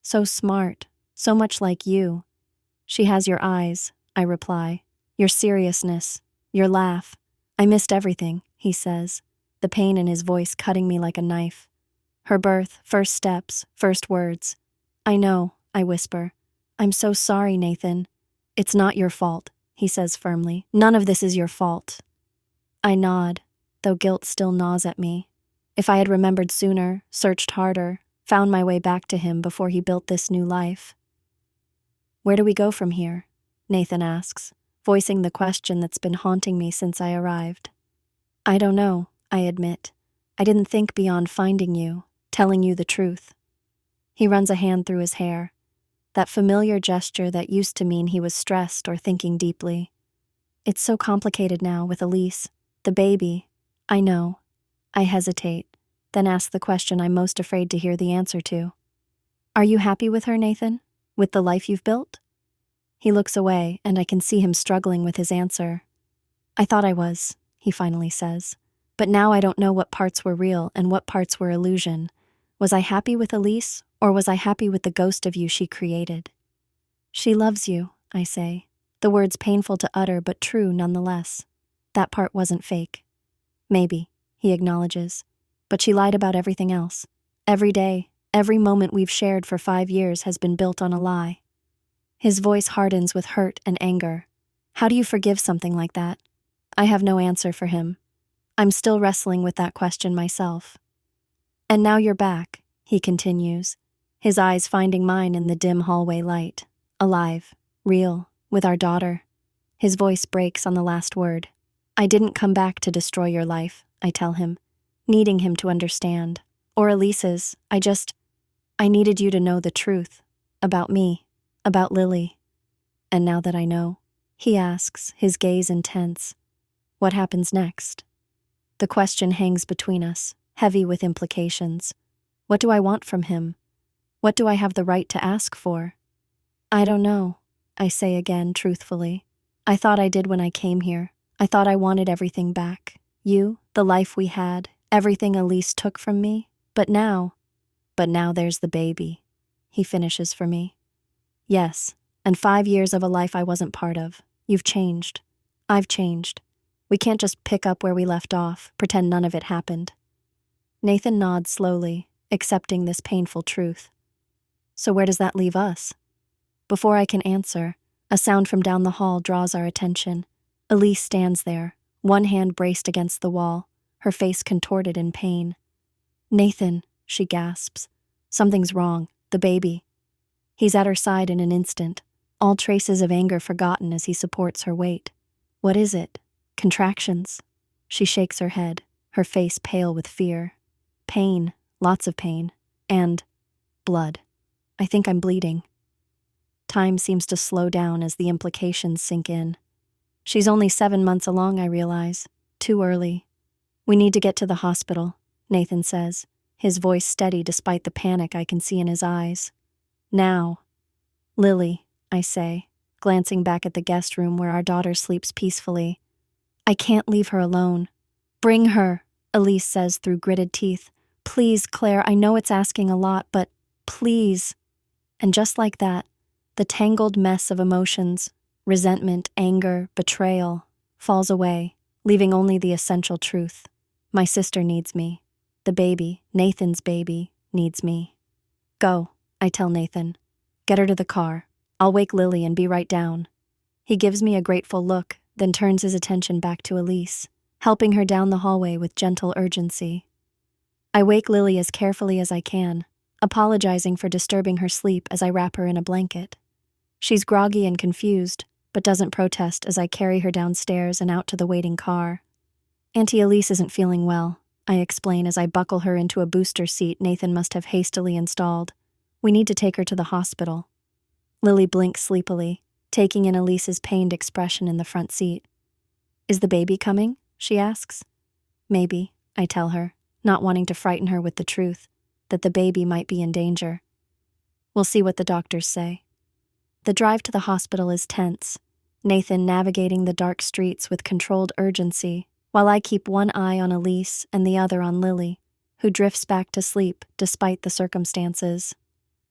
Speaker 1: "So smart, so much like you." "She has your eyes," I reply, "your seriousness, your laugh. I missed everything," he says, the pain in his voice cutting me like a knife. "Her birth, first steps, first words." "I know," I whisper. "I'm so sorry, Nathan." "It's not your fault," he says firmly. "None of this is your fault." I nod, though guilt still gnaws at me. If I had remembered sooner, searched harder, found my way back to him before he built this new life. "Where do we go from here?" Nathan asks, voicing the question that's been haunting me since I arrived. "I don't know," I admit. "I didn't think beyond finding you, telling you the truth." He runs a hand through his hair, that familiar gesture that used to mean he was stressed or thinking deeply. "It's so complicated now with Elise, the baby." "I know." I hesitate, then ask the question I'm most afraid to hear the answer to. "Are you happy with her, Nathan? With the life you've built?" He looks away, and I can see him struggling with his answer. "I thought I was," he finally says. "But now I don't know what parts were real and what parts were illusion. Was I happy with Elise, or was I happy with the ghost of you she created?" "She loves you," I say, the words painful to utter but true nonetheless. "That part wasn't fake." "Maybe," he acknowledges, "but she lied about everything else. Every day, every moment we've shared for 5 years has been built on a lie." His voice hardens with hurt and anger. How do you forgive something like that? I have no answer for him. I'm still wrestling with that question myself. "And now you're back," he continues, his eyes finding mine in the dim hallway light. "Alive, real, with our daughter." His voice breaks on the last word. "I didn't come back to destroy your life," I tell him, needing him to understand. "Or Elise's. I needed you to know the truth. About me. About Lily." "And now that I know," he asks, his gaze intense, "what happens next?" The question hangs between us, heavy with implications. What do I want from him? What do I have the right to ask for? "I don't know," I say again, truthfully. "I thought I did when I came here. I thought I wanted everything back. You, the life we had, everything Elise took from me. But now there's the baby," he finishes for me. "Yes, and 5 years of a life I wasn't part of. You've changed. I've changed. We can't just pick up where we left off, pretend none of it happened." Nathan nods slowly, accepting this painful truth. "So where does that leave us?" Before I can answer, a sound from down the hall draws our attention. Elise stands there, one hand braced against the wall, her face contorted in pain. "Nathan," she gasps. "Something's wrong. The baby." He's at her side in an instant, all traces of anger forgotten as he supports her weight. "What is it? Contractions?" She shakes her head, her face pale with fear. "Pain, lots of pain, and blood. I think I'm bleeding." Time seems to slow down as the implications sink in. She's only 7 months along, I realize. Too early. "We need to get to the hospital." Nathan says, his voice steady despite the panic I can see in his eyes. Now. Lily, I say, glancing back at the guest room where our daughter sleeps peacefully. I can't leave her alone. Bring her, Elise says through gritted teeth. Please, Claire, I know it's asking a lot, but please. And just like that, the tangled mess of emotions, resentment, anger, betrayal, falls away, leaving only the essential truth. My sister needs me. The baby, Nathan's baby, needs me. Go, I tell Nathan. Get her to the car. I'll wake Lily and be right down. He gives me a grateful look, then turns his attention back to Elise, helping her down the hallway with gentle urgency. I wake Lily as carefully as I can, apologizing for disturbing her sleep as I wrap her in a blanket. She's groggy and confused, but doesn't protest as I carry her downstairs and out to the waiting car. Auntie Elise isn't feeling well, I explain as I buckle her into a booster seat Nathan must have hastily installed. We need to take her to the hospital. Lily blinks sleepily, taking in Elise's pained expression in the front seat. Is the baby coming? She asks. Maybe, I tell her, not wanting to frighten her with the truth, that the baby might be in danger. We'll see what the doctors say. The drive to the hospital is tense, Nathan navigating the dark streets with controlled urgency, while I keep one eye on Elise and the other on Lily, who drifts back to sleep despite the circumstances.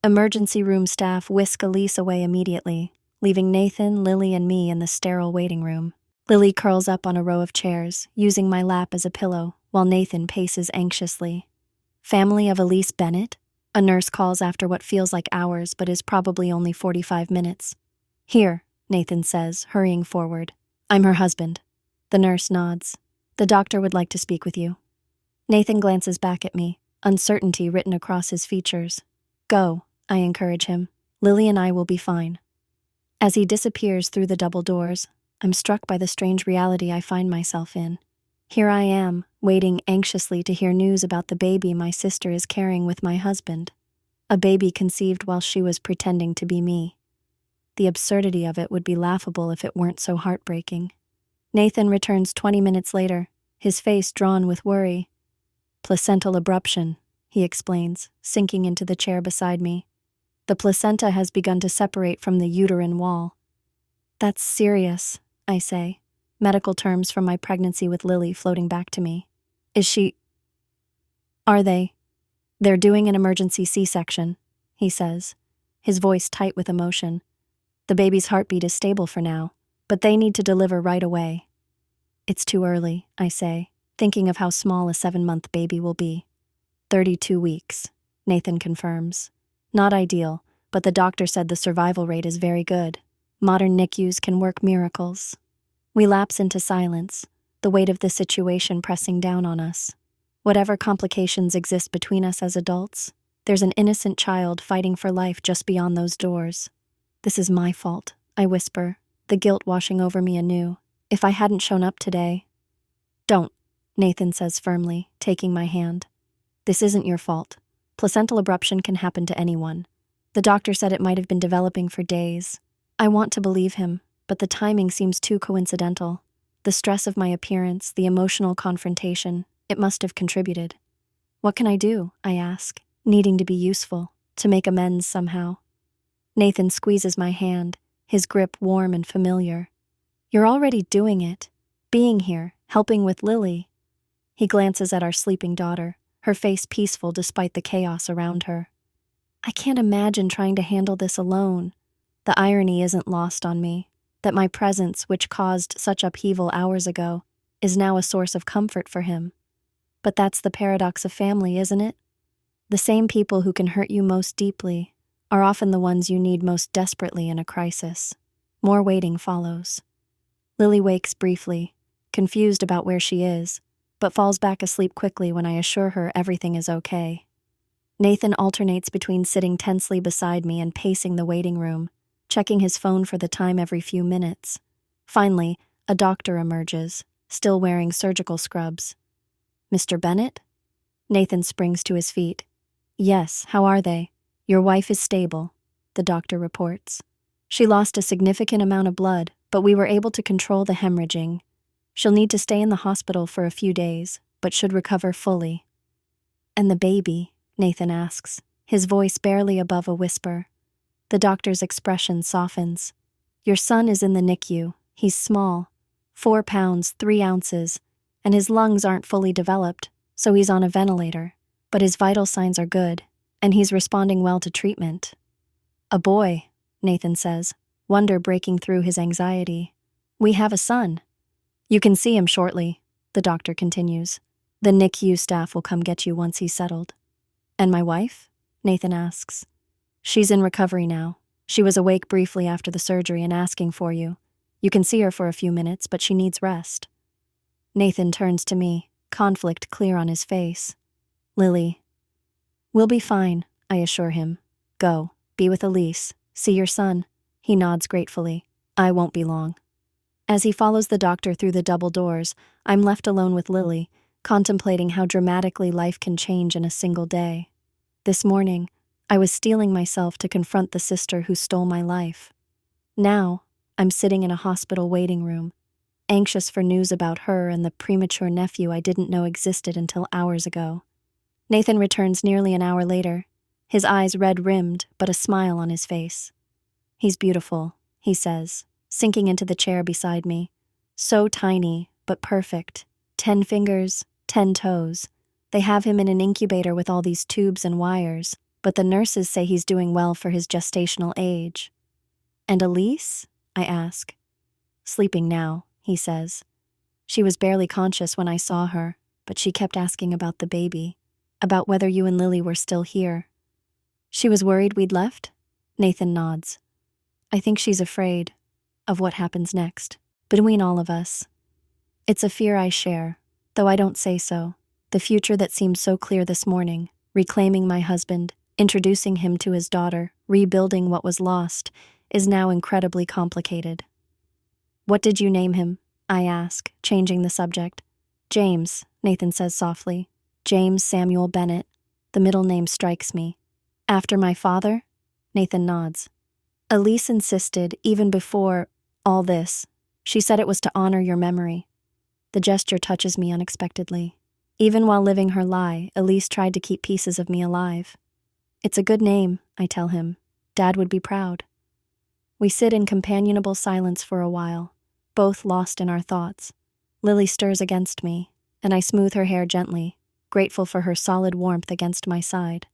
Speaker 1: Emergency room staff whisk Elise away immediately, leaving Nathan, Lily, and me in the sterile waiting room. Lily curls up on a row of chairs, using my lap as a pillow, while Nathan paces anxiously. Family of Elise Bennett? A nurse calls after what feels like hours but is probably only 45 minutes. Here, Nathan says, hurrying forward. I'm her husband. The nurse nods. The doctor would like to speak with you. Nathan glances back at me, uncertainty written across his features. Go, I encourage him. Lily and I will be fine. As he disappears through the double doors, I'm struck by the strange reality I find myself in. Here I am, waiting anxiously to hear news about the baby my sister is carrying with my husband. A baby conceived while she was pretending to be me. The absurdity of it would be laughable if it weren't so heartbreaking. Nathan returns 20 minutes later, his face drawn with worry. Placental abruption, he explains, sinking into the chair beside me. The placenta has begun to separate from the uterine wall. That's serious, I say, medical terms from my pregnancy with Lily floating back to me. Is she... Are they? They're doing an emergency C-section, he says, his voice tight with emotion. The baby's heartbeat is stable for now, but they need to deliver right away. It's too early, I say, thinking of how small a 7-month baby will be. 32 weeks, Nathan confirms. Not ideal, but the doctor said the survival rate is very good. Modern NICUs can work miracles. We lapse into silence, the weight of the situation pressing down on us. Whatever complications exist between us as adults, there's an innocent child fighting for life just beyond those doors. This is my fault, I whisper, the guilt washing over me anew. If I hadn't shown up today... Don't, Nathan says firmly, taking my hand. This isn't your fault. Placental abruption can happen to anyone. The doctor said it might have been developing for days. I want to believe him, but the timing seems too coincidental. The stress of my appearance, the emotional confrontation, it must have contributed. What can I do? I ask, needing to be useful, to make amends somehow. Nathan squeezes my hand, his grip warm and familiar. You're already doing it. Being here, helping with Lily. He glances at our sleeping daughter, her face peaceful despite the chaos around her. I can't imagine trying to handle this alone. The irony isn't lost on me, that my presence, which caused such upheaval hours ago, is now a source of comfort for him. But that's the paradox of family, isn't it? The same people who can hurt you most deeply are often the ones you need most desperately in a crisis. More waiting follows. Lily wakes briefly, confused about where she is, but falls back asleep quickly when I assure her everything is okay. Nathan alternates between sitting tensely beside me and pacing the waiting room, checking his phone for the time every few minutes. Finally, a doctor emerges, still wearing surgical scrubs. Mr. Bennett? Nathan springs to his feet. Yes, how are they? Your wife is stable, the doctor reports. She lost a significant amount of blood, but we were able to control the hemorrhaging. She'll need to stay in the hospital for a few days, but should recover fully. "And the baby?" Nathan asks, his voice barely above a whisper. The doctor's expression softens. "Your son is in the NICU. He's small, 4 pounds, 3 ounces, and his lungs aren't fully developed, so he's on a ventilator. But his vital signs are good, and he's responding well to treatment." "A boy," Nathan says, wonder breaking through his anxiety. "We have a son." "You can see him shortly," the doctor continues. "The NICU staff will come get you once he's settled." "And my wife?" Nathan asks. "She's in recovery now. She was awake briefly after the surgery and asking for you. You can see her for a few minutes, but she needs rest." Nathan turns to me, conflict clear on his face. "Lily." "We'll be fine," I assure him. "Go, be with Elise, see your son." He nods gratefully. "I won't be long." As he follows the doctor through the double doors, I'm left alone with Lily, contemplating how dramatically life can change in a single day. This morning, I was steeling myself to confront the sister who stole my life. Now, I'm sitting in a hospital waiting room, anxious for news about her and the premature nephew I didn't know existed until hours ago. Nathan returns nearly an hour later, his eyes red-rimmed but a smile on his face. "He's beautiful," he says, sinking into the chair beside me. "So tiny, but perfect. 10 fingers, 10 toes. They have him in an incubator with all these tubes and wires, but the nurses say he's doing well for his gestational age." "And Elise?" I ask. "Sleeping now," he says. "She was barely conscious when I saw her, but she kept asking about the baby, about whether you and Lily were still here." "She was worried we'd left?" Nathan nods. "I think she's afraid of what happens next, between all of us. It's a fear I share, though I don't say so. The future that seemed so clear this morning, reclaiming my husband, introducing him to his daughter, rebuilding what was lost, is now incredibly complicated." "What did you name him?" I ask, changing the subject. "James," Nathan says softly. "James Samuel Bennett. The middle name strikes me." "After my father?" Nathan nods. "Elise insisted, even before all this. She said it was to honor your memory." The gesture touches me unexpectedly. Even while living her lie, Elise tried to keep pieces of me alive. "It's a good name," I tell him. "Dad would be proud." We sit in companionable silence for a while, both lost in our thoughts. Lily stirs against me, and I smooth her hair gently, grateful for her solid warmth against my side.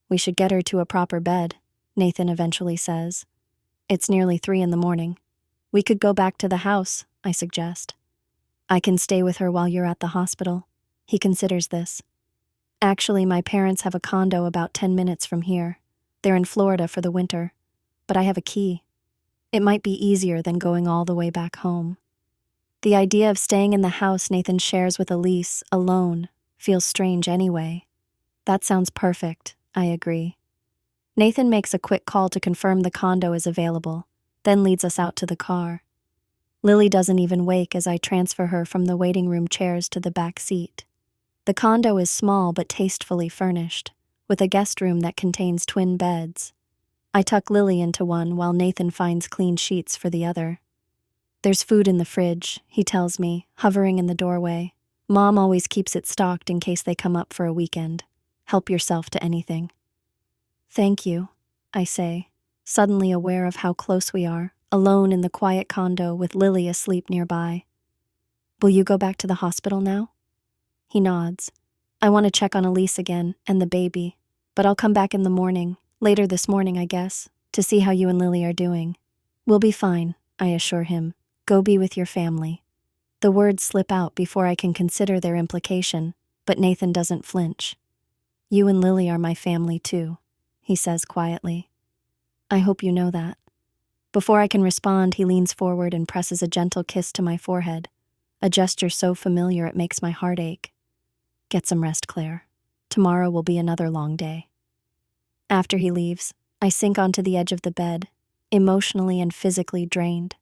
Speaker 1: "We should get her to a proper bed," Nathan eventually says. "It's nearly 3 in the morning. We could go back to the house," I suggest. "I can stay with her while you're at the hospital." He considers this. "Actually, my parents have a condo about 10 minutes from here. They're in Florida for the winter, but I have a key. It might be easier than going all the way back home." The idea of staying in the house Nathan shares with Elise, alone, feels strange anyway. "That sounds perfect," I agree. Nathan makes a quick call to confirm the condo is available, then leads us out to the car. Lily doesn't even wake as I transfer her from the waiting room chairs to the back seat. The condo is small but tastefully furnished, with a guest room that contains twin beds. I tuck Lily into one while Nathan finds clean sheets for the other. "There's food in the fridge," he tells me, hovering in the doorway. "Mom always keeps it stocked in case they come up for a weekend. Help yourself to anything." "Thank you," I say, suddenly aware of how close we are, alone in the quiet condo with Lily asleep nearby. "Will you go back to the hospital now?" He nods. "I want to check on Elise again, and the baby, but I'll come back in the morning, later this morning I guess, to see how you and Lily are doing." "We'll be fine," I assure him. "Go be with your family." The words slip out before I can consider their implication, but Nathan doesn't flinch. "You and Lily are my family too," he says quietly. "I hope you know that." Before I can respond, he leans forward and presses a gentle kiss to my forehead, a gesture so familiar it makes my heart ache. "Get some rest, Claire. Tomorrow will be another long day." After he leaves, I sink onto the edge of the bed, emotionally and physically drained.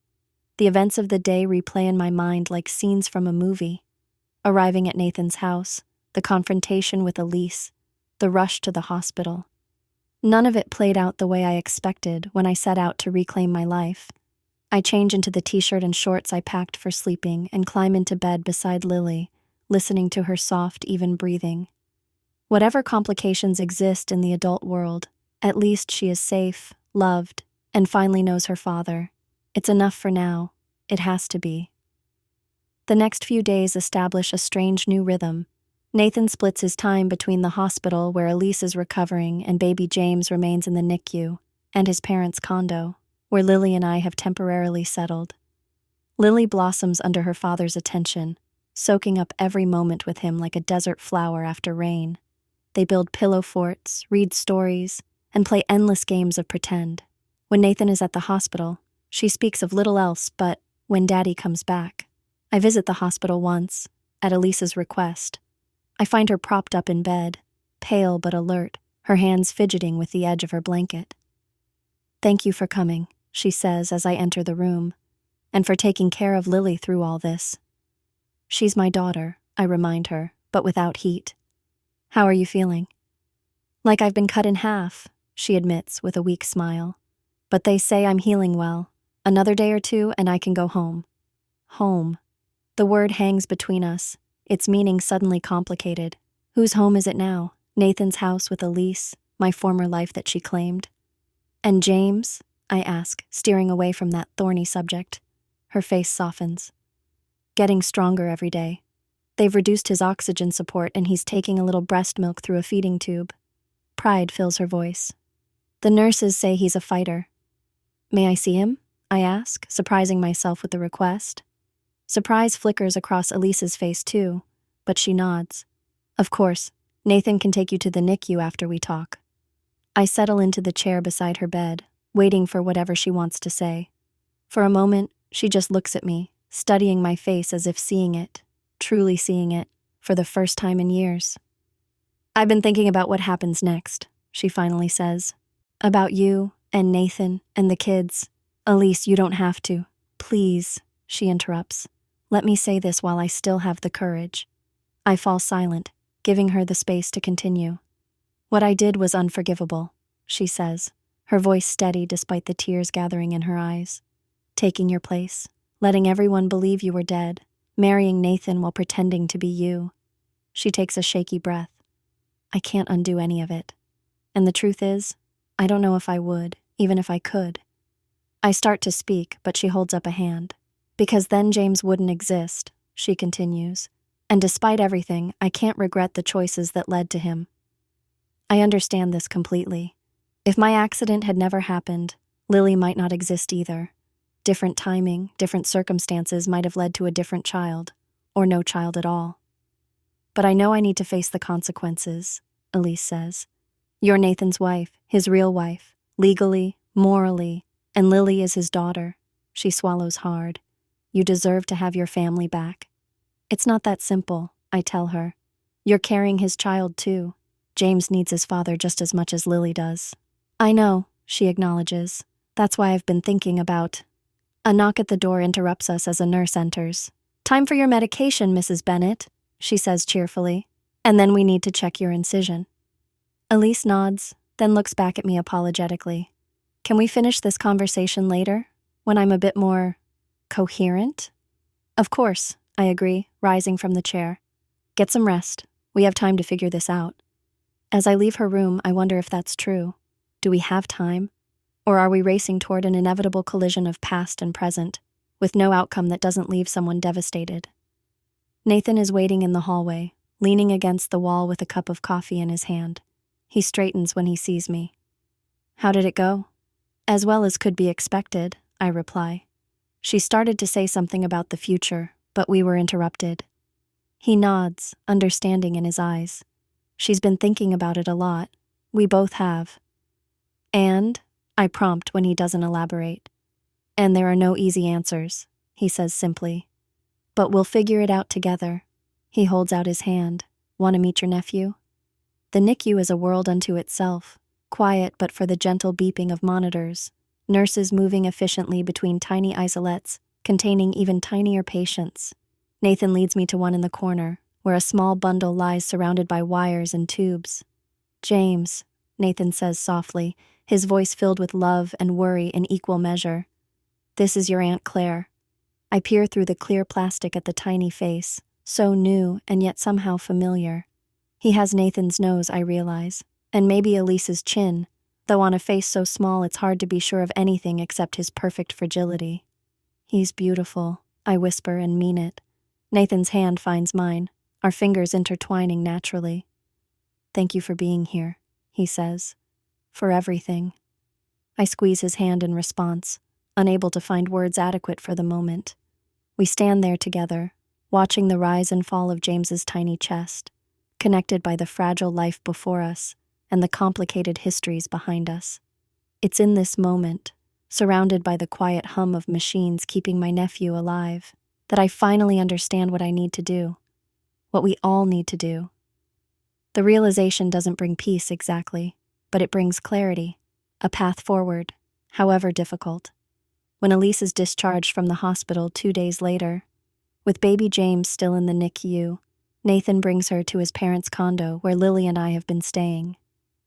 Speaker 1: The events of the day replay in my mind like scenes from a movie. Arriving at Nathan's house, the confrontation with Elise, the rush to the hospital. None of it played out the way I expected when I set out to reclaim my life. I change into the t-shirt and shorts I packed for sleeping and climb into bed beside Lily, listening to her soft, even breathing. Whatever complications exist in the adult world, at least she is safe, loved, and finally knows her father. It's enough for now. It has to be. The next few days establish a strange new rhythm. Nathan splits his time between the hospital where Elise is recovering and baby James remains in the NICU, and his parents' condo, where Lily and I have temporarily settled. Lily blossoms under her father's attention, soaking up every moment with him like a desert flower after rain. They build pillow forts, read stories, and play endless games of pretend. When Nathan is at the hospital, she speaks of little else but when Daddy comes back. I visit the hospital once, at Elise's request. I find her propped up in bed, pale but alert, her hands fidgeting with the edge of her blanket. "Thank you for coming," she says as I enter the room, "and for taking care of Lily through all this." "She's my daughter," I remind her, but without heat. "How are you feeling?" "Like I've been cut in half," she admits with a weak smile. "But they say I'm healing well. Another day or two and I can go home." Home. The word hangs between us, its meaning suddenly complicated. Whose home is it now? Nathan's house with Elise, my former life that she claimed? "And James?" I ask, steering away from that thorny subject. Her face softens. "Getting stronger every day. They've reduced his oxygen support and he's taking a little breast milk through a feeding tube." Pride fills her voice. "The nurses say he's a fighter." "May I see him?" I ask, surprising myself with the request. Surprise flickers across Elise's face too, but she nods. "Of course, Nathan can take you to the NICU after we talk." I settle into the chair beside her bed, waiting for whatever she wants to say. For a moment, she just looks at me, studying my face as if seeing it, truly seeing it, for the first time in years. "I've been thinking about what happens next," she finally says. "About you, and Nathan, and the kids." "Elise, you don't have to. Please," she interrupts. "Let me say this while I still have the courage." I fall silent, giving her the space to continue. "What I did was unforgivable," she says, her voice steady despite the tears gathering in her eyes. "Taking your place, letting everyone believe you were dead, marrying Nathan while pretending to be you." She takes a shaky breath. "I can't undo any of it. And the truth is, I don't know if I would, even if I could." I start to speak, but she holds up a hand. "Because then James wouldn't exist," she continues. "And despite everything, I can't regret the choices that led to him." I understand this completely. If my accident had never happened, Lily might not exist either. Different timing, different circumstances might have led to a different child, or no child at all. "But I know I need to face the consequences," Elise says. "You're Nathan's wife, his real wife, legally, morally, and Lily is his daughter." She swallows hard. "You deserve to have your family back." "It's not that simple," I tell her. "You're carrying his child too. James needs his father just as much as Lily does." "I know," she acknowledges. "That's why I've been thinking about—" A knock at the door interrupts us as a nurse enters. "Time for your medication, Mrs. Bennett," she says cheerfully. "And then we need to check your incision." Elise nods, then looks back at me apologetically. "Can we finish this conversation later, when I'm a bit more coherent?" "Of course," I agree, rising from the chair. "Get some rest. We have time to figure this out." As I leave her room, I wonder if that's true. Do we have time? Or are we racing toward an inevitable collision of past and present, with no outcome that doesn't leave someone devastated? Nathan is waiting in the hallway, leaning against the wall with a cup of coffee in his hand. He straightens when he sees me. "How did it go?" "As well as could be expected," I reply. She started to say something about the future, but we were interrupted. He nods, understanding in his eyes. "She's been thinking about it a lot. We both have." "And?" I prompt when he doesn't elaborate. "And there are no easy answers," he says simply. "But we'll figure it out together." He holds out his hand. "Want to meet your nephew?" The NICU is a world unto itself, quiet but for the gentle beeping of monitors, nurses moving efficiently between tiny isolates, containing even tinier patients. Nathan leads me to one in the corner, where a small bundle lies surrounded by wires and tubes. "James," Nathan says softly, his voice filled with love and worry in equal measure. "This is your Aunt Claire." I peer through the clear plastic at the tiny face, so new and yet somehow familiar. He has Nathan's nose, I realize, and maybe Elise's chin, though on a face so small it's hard to be sure of anything except his perfect fragility. He's beautiful, I whisper and mean it. Nathan's hand finds mine, our fingers intertwining naturally. Thank you for being here, he says. For everything. I squeeze his hand in response, unable to find words adequate for the moment. We stand there together, watching the rise and fall of James's tiny chest, connected by the fragile life before us and the complicated histories behind us. It's in this moment, surrounded by the quiet hum of machines keeping my nephew alive, that I finally understand what I need to do, what we all need to do. The realization doesn't bring peace exactly, but it brings clarity, a path forward, however difficult. When Elise is discharged from the hospital 2 days later, with baby James still in the NICU, Nathan brings her to his parents' condo where Lily and I have been staying.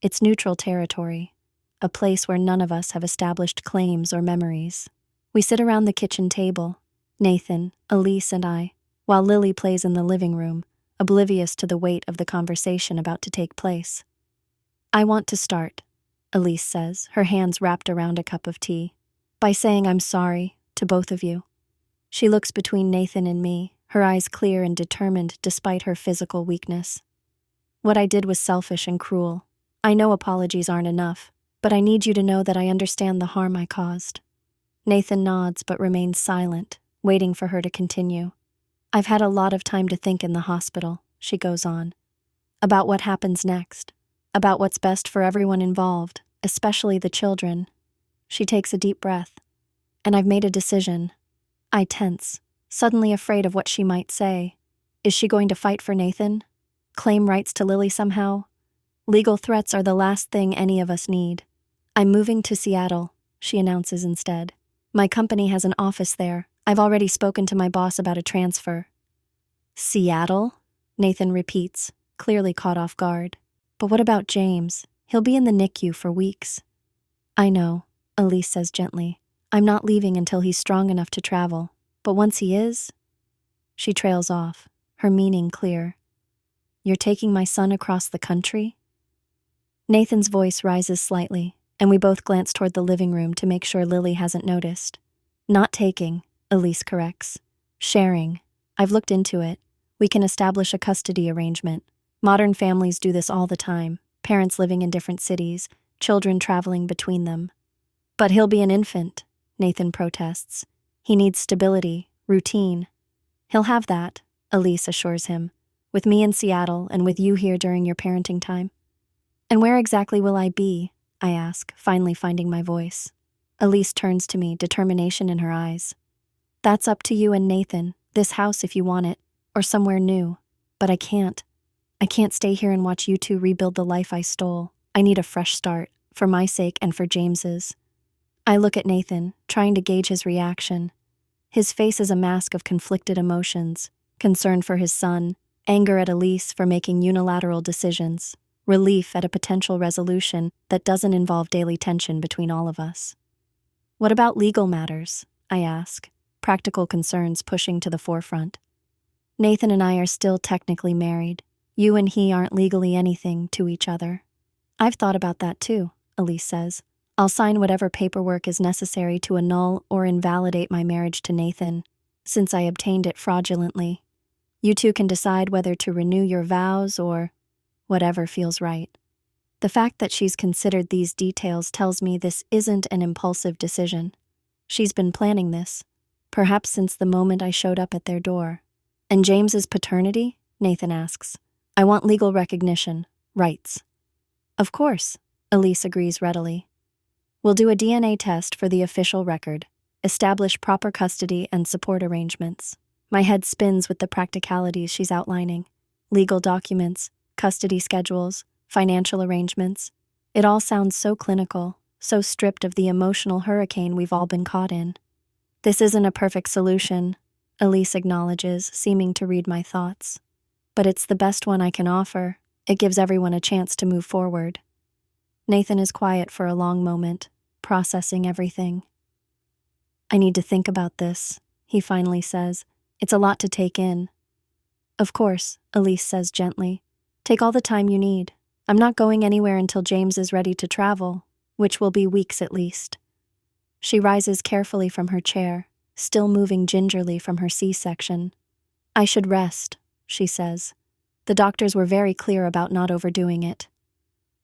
Speaker 1: It's neutral territory, a place where none of us have established claims or memories. We sit around the kitchen table, Nathan, Elise, and I, while Lily plays in the living room, oblivious to the weight of the conversation about to take place. I want to start, Elise says, her hands wrapped around a cup of tea, by saying I'm sorry to both of you. She looks between Nathan and me, her eyes clear and determined despite her physical weakness. What I did was selfish and cruel. I know apologies aren't enough, but I need you to know that I understand the harm I caused. Nathan nods but remains silent, waiting for her to continue. I've had a lot of time to think in the hospital, she goes on, about what happens next, about what's best for everyone involved, especially the children. She takes a deep breath. And I've made a decision. I tense, suddenly afraid of what she might say. Is she going to fight for Nathan? Claim rights to Lily somehow? Legal threats are the last thing any of us need. I'm moving to Seattle, she announces instead. My company has an office there. I've already spoken to my boss about a transfer. Seattle? Nathan repeats, clearly caught off guard. But what about James? He'll be in the NICU for weeks. I know, Elise says gently. I'm not leaving until he's strong enough to travel. But once he is... She trails off, her meaning clear. You're taking my son across the country? Nathan's voice rises slightly, and we both glance toward the living room to make sure Lily hasn't noticed. Not taking, Elise corrects. Sharing. I've looked into it. We can establish a custody arrangement. Modern families do this all the time. Parents living in different cities, children traveling between them. But he'll be an infant, Nathan protests. He needs stability, routine. He'll have that, Elise assures him, with me in Seattle and with you here during your parenting time. And where exactly will I be? I ask, finally finding my voice. Elise turns to me, determination in her eyes. That's up to you and Nathan, this house if you want it, or somewhere new. But I can't. I can't stay here and watch you two rebuild the life I stole. I need a fresh start, for my sake and for James's. I look at Nathan, trying to gauge his reaction. His face is a mask of conflicted emotions, concern for his son, anger at Elise for making unilateral decisions, relief at a potential resolution that doesn't involve daily tension between all of us. What about legal matters? I ask, practical concerns pushing to the forefront. Nathan and I are still technically married. You and he aren't legally anything to each other. I've thought about that too, Elise says. I'll sign whatever paperwork is necessary to annul or invalidate my marriage to Nathan, since I obtained it fraudulently. You two can decide whether to renew your vows or whatever feels right. The fact that she's considered these details tells me this isn't an impulsive decision. She's been planning this, perhaps since the moment I showed up at their door. And James's paternity? Nathan asks. I want legal recognition, rights. Of course, Elise agrees readily. We'll do a DNA test for the official record, establish proper custody and support arrangements. My head spins with the practicalities she's outlining. Legal documents, custody schedules, financial arrangements. It all sounds so clinical, so stripped of the emotional hurricane we've all been caught in. This isn't a perfect solution, Elise acknowledges, seeming to read my thoughts. But it's the best one I can offer. It gives everyone a chance to move forward. Nathan is quiet for a long moment, processing everything. I need to think about this, he finally says. It's a lot to take in. Of course, Elise says gently. Take all the time you need. I'm not going anywhere until James is ready to travel, which will be weeks at least. She rises carefully from her chair, still moving gingerly from her C-section. I should rest, she says. The doctors were very clear about not overdoing it.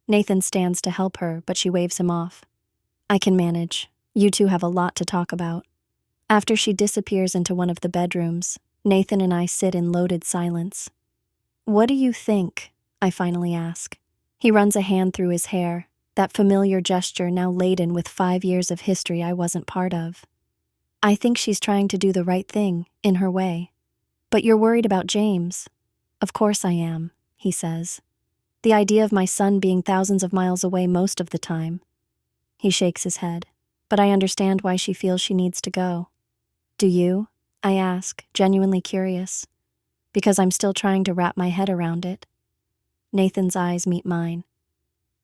Speaker 1: Nathan stands to help her, but she waves him off. I can manage. You two have a lot to talk about. After she disappears into one of the bedrooms, Nathan and I sit in loaded silence. What do you think? I finally ask. He runs a hand through his hair, that familiar gesture now laden with 5 years of history I wasn't part of. I think she's trying to do the right thing, in her way. But you're worried about James. Of course I am, he says. The idea of my son being thousands of miles away most of the time. He shakes his head, but I understand why she feels she needs to go. Do you? I ask, genuinely curious, because I'm still trying to wrap my head around it. Nathan's eyes meet mine.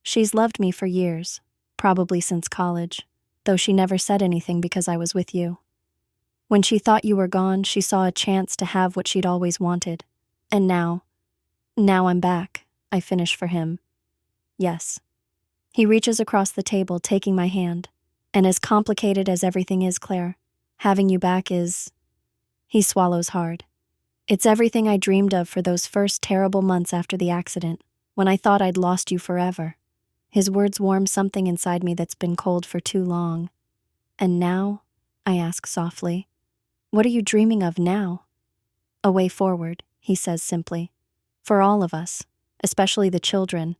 Speaker 1: She's loved me for years, probably since college, though she never said anything because I was with you. When she thought you were gone, she saw a chance to have what she'd always wanted. And now I'm back, I finish for him. Yes. He reaches across the table, taking my hand. And as complicated as everything is, Claire, having you back is... He swallows hard. It's everything I dreamed of for those first terrible months after the accident, when I thought I'd lost you forever. His words warm something inside me that's been cold for too long. And now? I ask softly. What are you dreaming of now? A way forward, he says simply. For all of us, especially the children.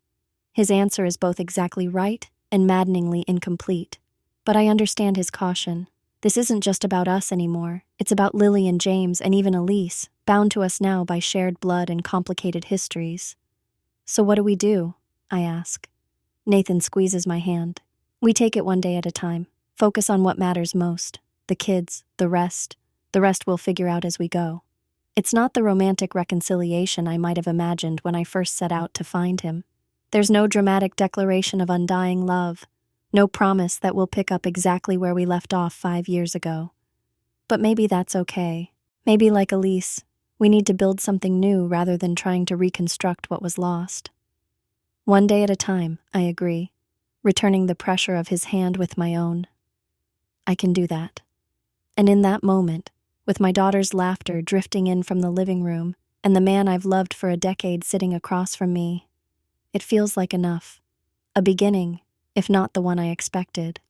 Speaker 1: His answer is both exactly right and maddeningly incomplete. But I understand his caution. This isn't just about us anymore. It's about Lily and James and even Elise, bound to us now by shared blood and complicated histories. So what do we do? I ask. Nathan squeezes my hand. We take it one day at a time. Focus on what matters most. The kids, the rest. The rest we'll figure out as we go. It's not the romantic reconciliation I might have imagined when I first set out to find him. There's no dramatic declaration of undying love, no promise that we'll pick up exactly where we left off 5 years ago. But maybe that's okay. Maybe, like Elise, we need to build something new rather than trying to reconstruct what was lost. One day at a time, I agree, returning the pressure of his hand with my own. I can do that. And in that moment, with my daughter's laughter drifting in from the living room and the man I've loved for a decade sitting across from me, it feels like enough. A beginning, if not the one I expected.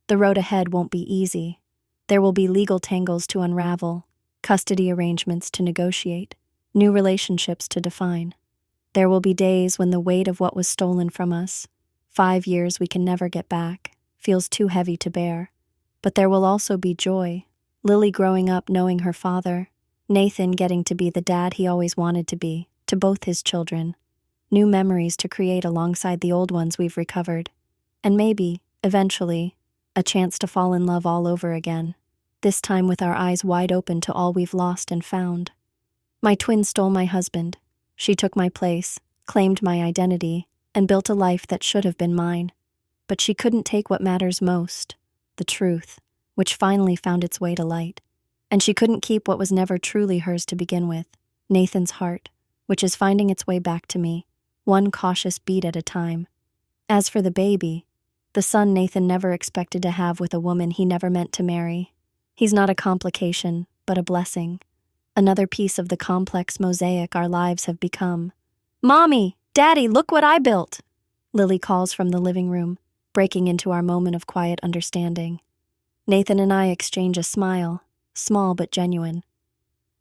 Speaker 1: The road ahead won't be easy. There will be legal tangles to unravel, custody arrangements to negotiate, new relationships to define. There will be days when the weight of what was stolen from us, 5 years we can never get back, feels too heavy to bear. But there will also be joy. Lily growing up knowing her father, Nathan getting to be the dad he always wanted to be, to both his children. New memories to create alongside the old ones we've recovered. And maybe, eventually, a chance to fall in love all over again, this time with our eyes wide open to all we've lost and found. My twin stole my husband. She took my place, claimed my identity, and built a life that should have been mine. But she couldn't take what matters most, the truth, which finally found its way to light. And she couldn't keep what was never truly hers to begin with, Nathan's heart, which is finding its way back to me, one cautious beat at a time. As for the baby, the son Nathan never expected to have with a woman he never meant to marry. He's not a complication, but a blessing. Another piece of the complex mosaic our lives have become. Mommy! Daddy, look what I built! Lily calls from the living room, breaking into our moment of quiet understanding. Nathan and I exchange a smile, small but genuine.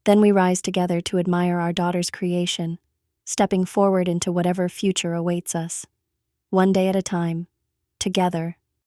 Speaker 1: Then we rise together to admire our daughter's creation, stepping forward into whatever future awaits us. One day at a time, together,